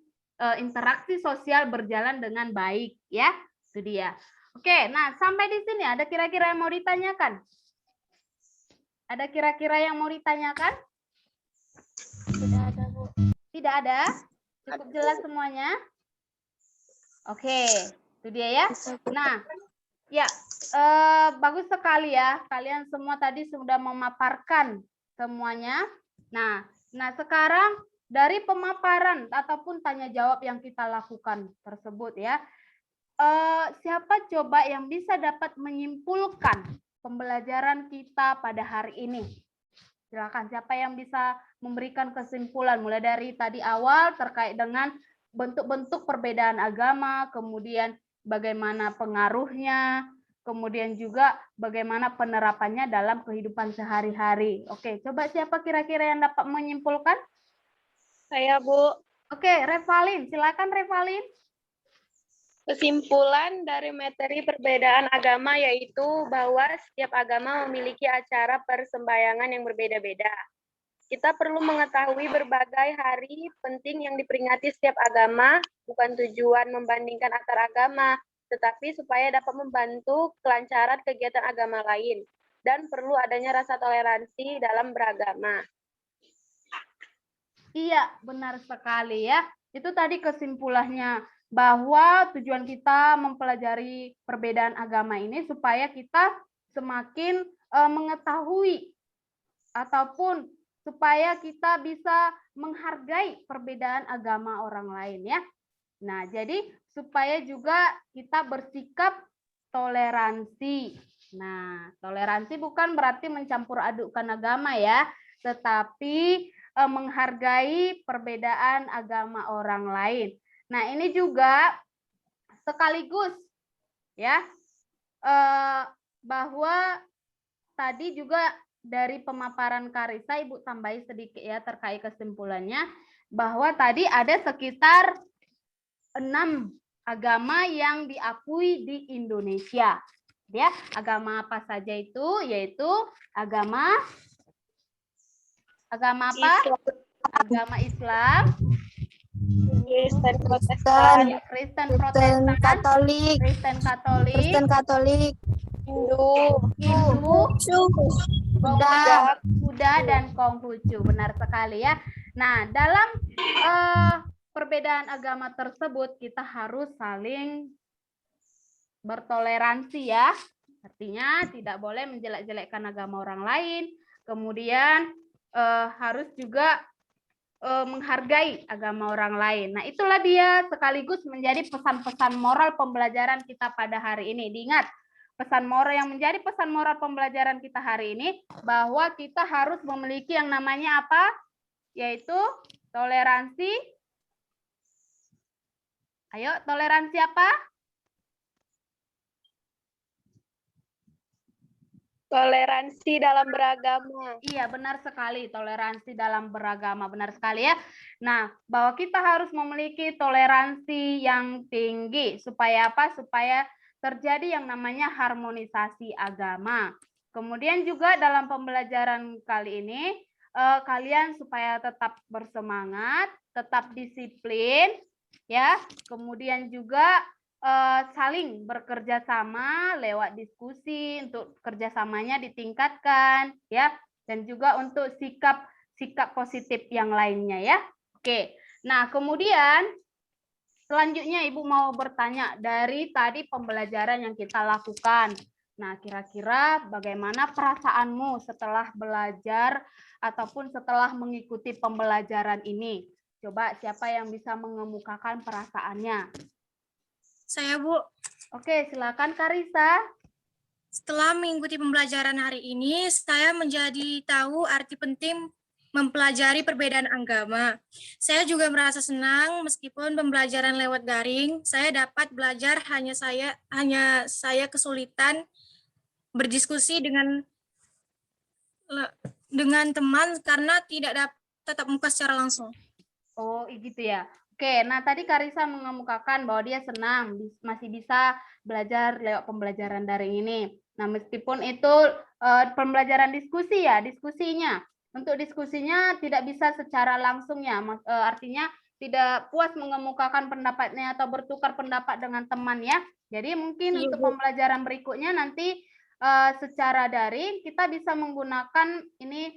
S1: interaksi sosial berjalan dengan baik ya. Itu dia. Oke, nah sampai di sini ada kira-kira yang mau ditanyakan? Ada kira-kira yang mau ditanyakan?
S3: Tidak ada Bu.
S1: Tidak ada? Cukup jelas semuanya? Oke, itu dia ya. Nah, ya bagus sekali ya. Kalian semua tadi sudah memaparkan semuanya. Nah sekarang dari pemaparan ataupun tanya jawab yang kita lakukan tersebut ya. Siapa coba yang bisa dapat menyimpulkan pembelajaran kita pada hari ini? Silakan, siapa yang bisa memberikan kesimpulan mulai dari tadi awal terkait dengan bentuk-bentuk perbedaan agama, kemudian bagaimana pengaruhnya, kemudian juga bagaimana penerapannya dalam kehidupan sehari-hari. Oke, coba siapa kira-kira yang dapat menyimpulkan?
S10: Saya, Bu.
S1: Oke, Revalin, silakan Revalin.
S10: Kesimpulan dari materi perbedaan agama yaitu bahwa setiap agama memiliki acara persembahyangan yang berbeda-beda. Kita perlu mengetahui berbagai hari penting yang diperingati setiap agama, bukan tujuan membandingkan antar agama, tetapi supaya dapat membantu kelancaran kegiatan agama lain, dan perlu adanya rasa toleransi dalam beragama.
S1: Iya, benar sekali ya. Itu tadi kesimpulannya, bahwa tujuan kita mempelajari perbedaan agama ini supaya kita semakin mengetahui ataupun supaya kita bisa menghargai perbedaan agama orang lain ya. Nah, jadi supaya juga kita bersikap toleransi. Nah, toleransi bukan berarti mencampur adukkan agama ya, tetapi menghargai perbedaan agama orang lain. Nah, ini juga sekaligus ya bahwa tadi juga dari pemaparan Karissa, Ibu tambahi sedikit ya terkait kesimpulannya, bahwa tadi ada sekitar 6 agama yang diakui di Indonesia. Ya, agama apa saja itu? Yaitu agama apa? Agama Islam,
S10: Kristen Protestan,
S1: Kristen Katolik, Hindu, Buddha, dan Konghucu. Benar sekali ya. Nah, dalam perbedaan agama tersebut kita harus saling bertoleransi ya. Artinya tidak boleh menjelek-jelekkan agama orang lain. Kemudian harus juga menghargai agama orang lain. Nah, itulah dia sekaligus menjadi pesan-pesan moral pembelajaran kita pada hari ini. Diingat, pesan moral yang menjadi pesan moral pembelajaran kita hari ini bahwa kita harus memiliki yang namanya apa? Yaitu toleransi. Ayo, toleransi apa?
S10: Toleransi dalam beragama.
S1: Iya, benar sekali. Toleransi dalam beragama. Benar sekali ya. Nah, bahwa kita harus memiliki toleransi yang tinggi. Supaya apa? Supaya terjadi yang namanya harmonisasi agama. Kemudian juga dalam pembelajaran kali ini, kalian supaya tetap bersemangat, tetap disiplin, ya. Kemudian juga saling bekerja sama lewat diskusi untuk kerjasamanya ditingkatkan, ya. Dan juga untuk sikap positif yang lainnya, ya. Oke. Nah, kemudian selanjutnya Ibu mau bertanya dari tadi pembelajaran yang kita lakukan. Nah, kira-kira bagaimana perasaanmu setelah belajar ataupun setelah mengikuti pembelajaran ini? Coba siapa yang bisa mengemukakan perasaannya?
S13: Saya, Bu.
S1: Oke, silakan Karisa.
S13: Setelah mengikuti pembelajaran hari ini, saya menjadi tahu arti penting mempelajari perbedaan agama. Saya juga merasa senang meskipun pembelajaran lewat daring, saya dapat belajar hanya saya kesulitan berdiskusi dengan teman karena tidak dapat tatap muka secara langsung.
S1: Oh, gitu ya. Oke, nah tadi Karisa mengemukakan bahwa dia senang masih bisa belajar lewat pembelajaran daring ini. Nah, meskipun itu pembelajaran diskusi ya, diskusinya. Untuk diskusinya tidak bisa secara langsung ya, artinya tidak puas mengemukakan pendapatnya atau bertukar pendapat dengan teman ya. Jadi mungkin untuk pembelajaran berikutnya nanti secara daring kita bisa menggunakan ini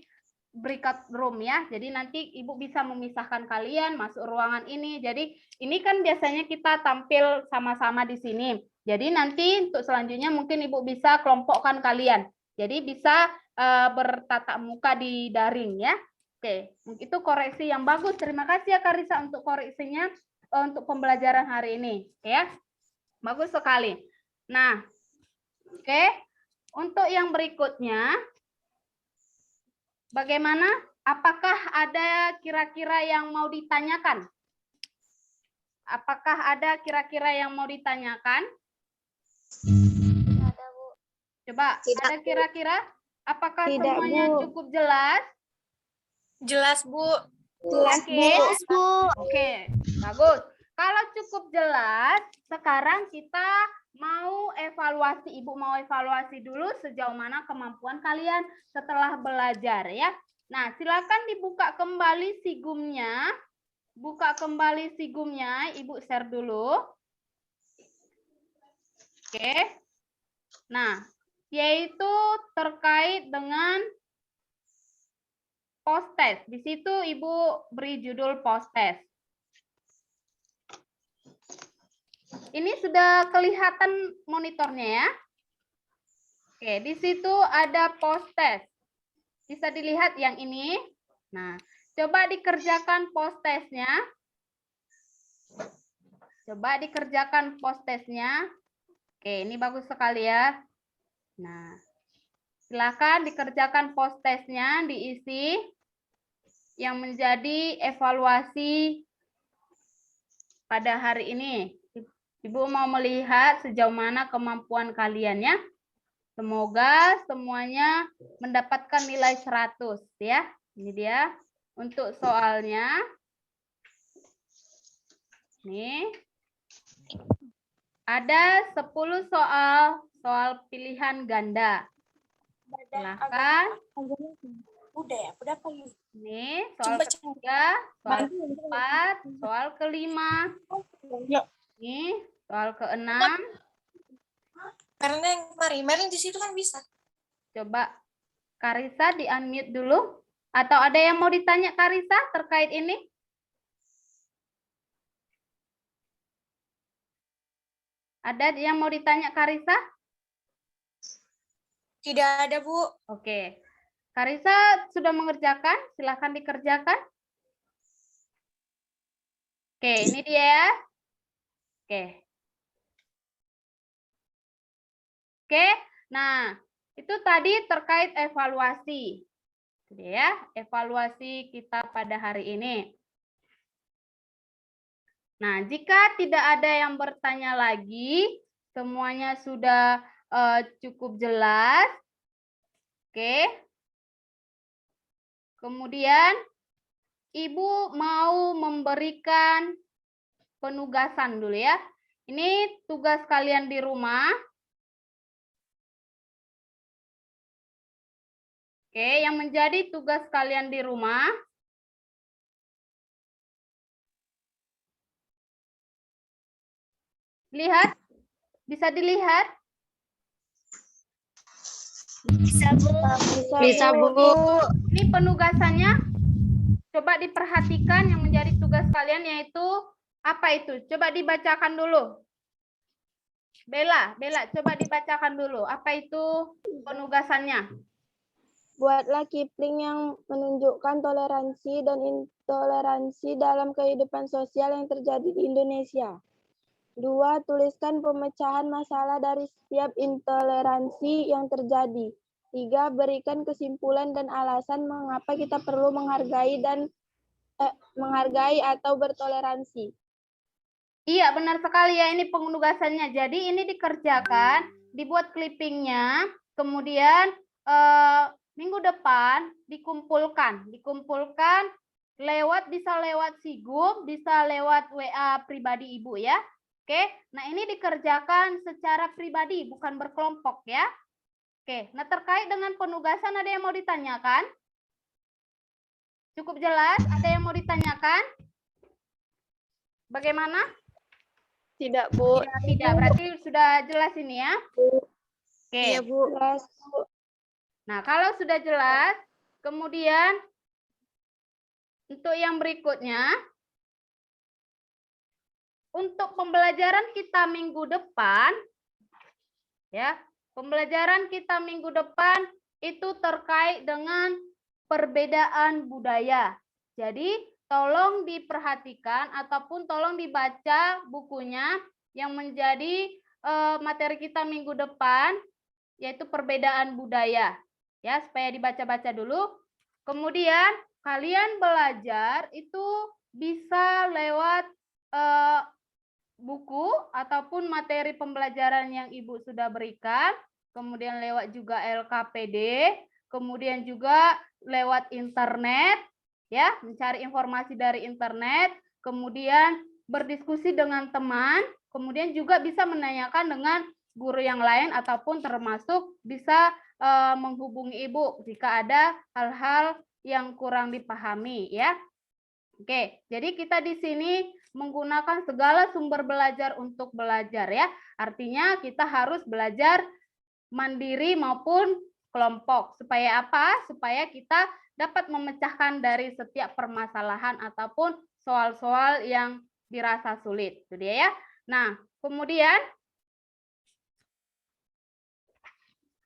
S1: breakout room ya. Jadi nanti Ibu bisa memisahkan kalian masuk ruangan ini. Jadi ini kan biasanya kita tampil sama-sama di sini. Jadi nanti untuk selanjutnya mungkin Ibu bisa kelompokkan kalian. Jadi bisa bertatap muka di daring ya. Oke, itu koreksi yang bagus. Terima kasih ya Karisa untuk koreksinya untuk pembelajaran hari ini. Oke ya. Bagus sekali. Nah, oke. Untuk yang berikutnya, bagaimana? Apakah ada kira-kira yang mau ditanyakan? Apakah ada kira-kira yang mau ditanyakan?
S5: Tidak ada, Bu.
S1: Coba,
S5: Tidak,
S1: ada kira-kira? Apakah
S5: Tidak,
S1: semuanya
S5: Bu.
S1: cukup jelas?
S13: Jelas, Bu.
S5: Jelas,
S1: Oke.
S5: Jelas, Bu.
S1: Oke, bagus. Kalau cukup jelas, sekarang kita mau evaluasi. Ibu mau evaluasi dulu sejauh mana kemampuan kalian setelah belajar ya. Nah, silakan dibuka kembali sigumnya. Buka kembali sigumnya, Ibu share dulu. Oke. Nah, yaitu terkait dengan post test. Di situ Ibu beri judul post test. Ini sudah kelihatan monitornya ya. Oke, di situ ada post test. Bisa dilihat yang ini. Nah, coba dikerjakan post testnya. Coba dikerjakan post testnya. Oke, ini bagus sekali ya. Nah, silakan dikerjakan post testnya, diisi yang menjadi evaluasi pada hari ini. Ibu mau melihat sejauh mana kemampuan kalian ya. Semoga semuanya mendapatkan nilai 100 ya. Ini dia untuk soalnya. Nih. Ada 10 soal pilihan ganda. Silahkan.
S3: Udah apa ini?
S1: Nih, soal ketiga, soal keempat, soal kelima. Nih, soal keenam.
S13: Karena yang Mary di situ kan bisa.
S1: Coba Karisa di-unmute dulu. Atau ada yang mau ditanya Karisa terkait ini? Ada yang mau ditanya Karisa?
S13: Tidak ada, Bu.
S1: Oke. Karisa sudah mengerjakan, silahkan dikerjakan. Oke, ini dia ya. Oke. Oke, nah itu tadi terkait evaluasi. Ya, evaluasi kita pada hari ini. Nah, jika tidak ada yang bertanya lagi, semuanya sudah cukup jelas. Oke. Kemudian, Ibu mau memberikan penugasan dulu ya. Ini tugas kalian di rumah. Oke, yang menjadi tugas kalian di rumah Lihat? Bisa dilihat?
S5: Bisa, Bu.
S8: Bisa, Bu.
S1: Ini penugasannya. Coba diperhatikan yang menjadi tugas kalian yaitu apa itu? Coba dibacakan dulu. Bella, coba dibacakan dulu. Apa itu penugasannya?
S5: Buatlah Kipling yang menunjukkan toleransi dan intoleransi dalam kehidupan sosial yang terjadi di Indonesia. 2. Tuliskan pemecahan masalah dari setiap intoleransi yang terjadi. 3. Berikan kesimpulan dan alasan mengapa kita perlu menghargai atau bertoleransi.
S1: Iya, benar sekali ya, ini penugasannya. Jadi ini dikerjakan, dibuat clippingnya, kemudian minggu depan dikumpulkan bisa lewat Sigum, bisa lewat WA pribadi Ibu ya. Oke, nah ini dikerjakan secara pribadi, bukan berkelompok ya. Oke, nah terkait dengan penugasan ada yang mau ditanyakan? Cukup jelas? Ada yang mau ditanyakan? Bagaimana?
S10: Tidak, Bu.
S1: Tidak, berarti sudah jelas ini ya? Oke.
S5: Iya, Bu.
S1: Nah, kalau sudah jelas, kemudian untuk yang berikutnya, untuk pembelajaran kita minggu depan, ya, pembelajaran kita minggu depan itu terkait dengan perbedaan budaya. Jadi, tolong diperhatikan ataupun tolong dibaca bukunya yang menjadi materi kita minggu depan, yaitu perbedaan budaya. Ya, supaya dibaca-baca dulu. Kemudian kalian belajar itu bisa lewat buku ataupun materi pembelajaran yang Ibu sudah berikan, kemudian lewat juga LKPD, kemudian juga lewat internet, ya, mencari informasi dari internet, kemudian berdiskusi dengan teman, kemudian juga bisa menanyakan dengan guru yang lain ataupun termasuk bisa menghubungi Ibu jika ada hal-hal yang kurang dipahami ya. Oke, jadi kita di sini menggunakan segala sumber belajar untuk belajar ya. Artinya kita harus belajar mandiri maupun kelompok. Supaya apa? Supaya kita dapat memecahkan dari setiap permasalahan ataupun soal-soal yang dirasa sulit. Itu dia ya. Nah, kemudian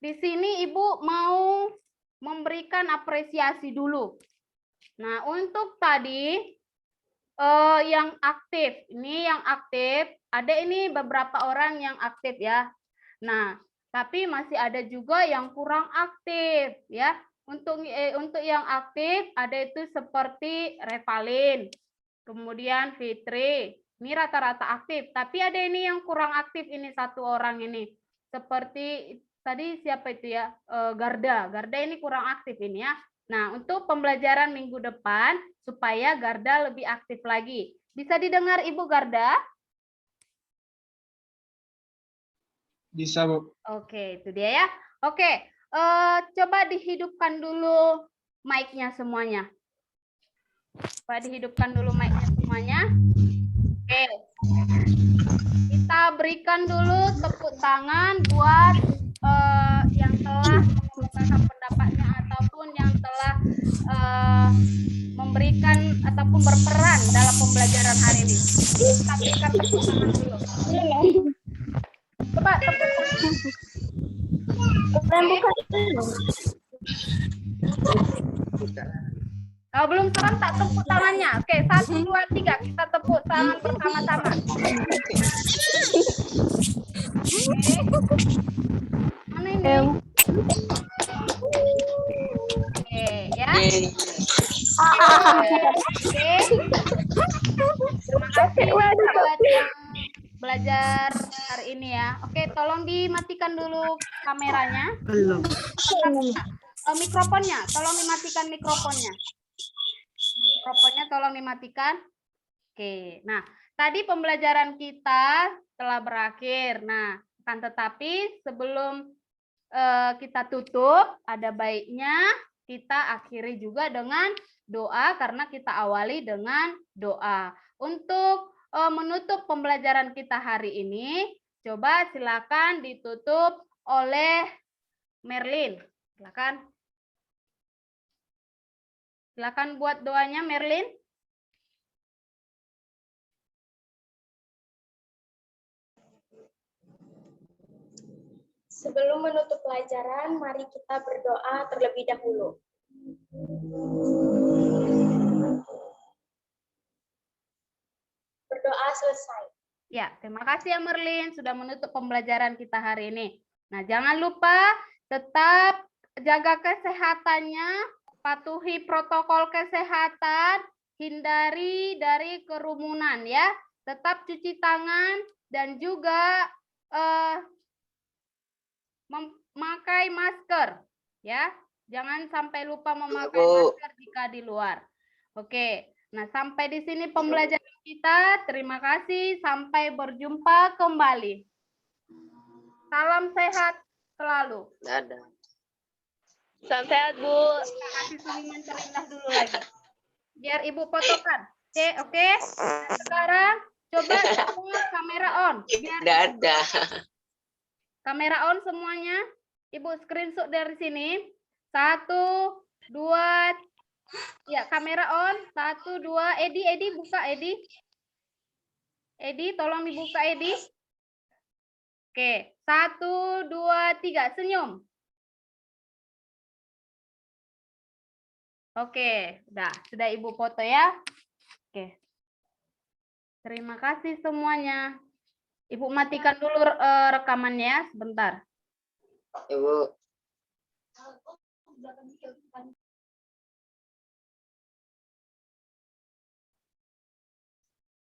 S1: di sini Ibu mau memberikan apresiasi dulu. Nah, untuk tadi yang aktif, ini yang aktif, ada ini beberapa orang yang aktif ya. Nah, tapi masih ada juga yang kurang aktif ya. Untuk yang aktif ada itu seperti Revalin, kemudian Fitri. Ini rata-rata aktif, tapi ada ini yang kurang aktif, ini satu orang ini. Seperti tadi siapa itu ya? Garda. Garda ini kurang aktif ini ya. Nah, untuk pembelajaran minggu depan supaya Garda lebih aktif lagi. Bisa didengar Ibu Garda?
S2: Bisa, Bu.
S1: Oke, itu dia ya. Oke, coba dihidupkan dulu mic-nya semuanya. Coba dihidupkan dulu mic-nya semuanya. Oke. Kita berikan dulu tepuk tangan buat yang telah mengungkapkan pendapatnya ataupun yang telah memberikan ataupun berperan dalam pembelajaran hari ini. Kita berikan tepuk tangan dulu. Coba tepuk tangan. Kalau belum serem tak tepuk tangannya. Oke, 1, 2, 3 kita tepuk tangan bersama-sama. Mana ini? Oke, ya. Oke. Terima kasih buat yang belajar hari ini ya. Oke, tolong dimatikan dulu kameranya.
S8: Belum.
S1: Mikrofonnya, tolong dimatikan mikrofonnya. Mikrofonnya tolong dimatikan. Oke, nah tadi pembelajaran kita telah berakhir. Nah, akan tetapi sebelum kita tutup, ada baiknya kita akhiri juga dengan doa karena kita awali dengan doa. Untuk menutup pembelajaran kita hari ini. Coba silakan ditutup oleh Merlin. Silakan. Silakan buat doanya, Merlin.
S3: Sebelum menutup pelajaran, mari kita berdoa terlebih dahulu. Berdoa selesai.
S1: Ya, terima kasih ya Merlin sudah menutup pembelajaran kita hari ini. Nah, jangan lupa tetap jaga kesehatannya, patuhi protokol kesehatan, hindari dari kerumunan ya. Tetap cuci tangan dan juga memakai masker ya. Jangan sampai lupa memakai masker jika di luar. Oke. Nah, sampai di sini pembelajaran kita. Terima kasih. Sampai berjumpa kembali. Salam sehat selalu.
S10: Dadah. Salam sehat, Bu.
S1: Kasih senyuman terindah dulu lagi. Biar Ibu fotokan. Oke. Nah, sekarang coba semua kamera on.
S11: Dadah.
S1: Kamera on semuanya. Ibu screenshot dari sini. 1, 2, ya, kamera on. 1, 2. Edi buka, Edi. Edi, tolong dibuka, Edi. Oke, 1, 2, 3. Senyum. Oke, sudah Ibu foto ya. Oke. Terima kasih semuanya. Ibu matikan dulu rekamannya sebentar.
S11: Ibu.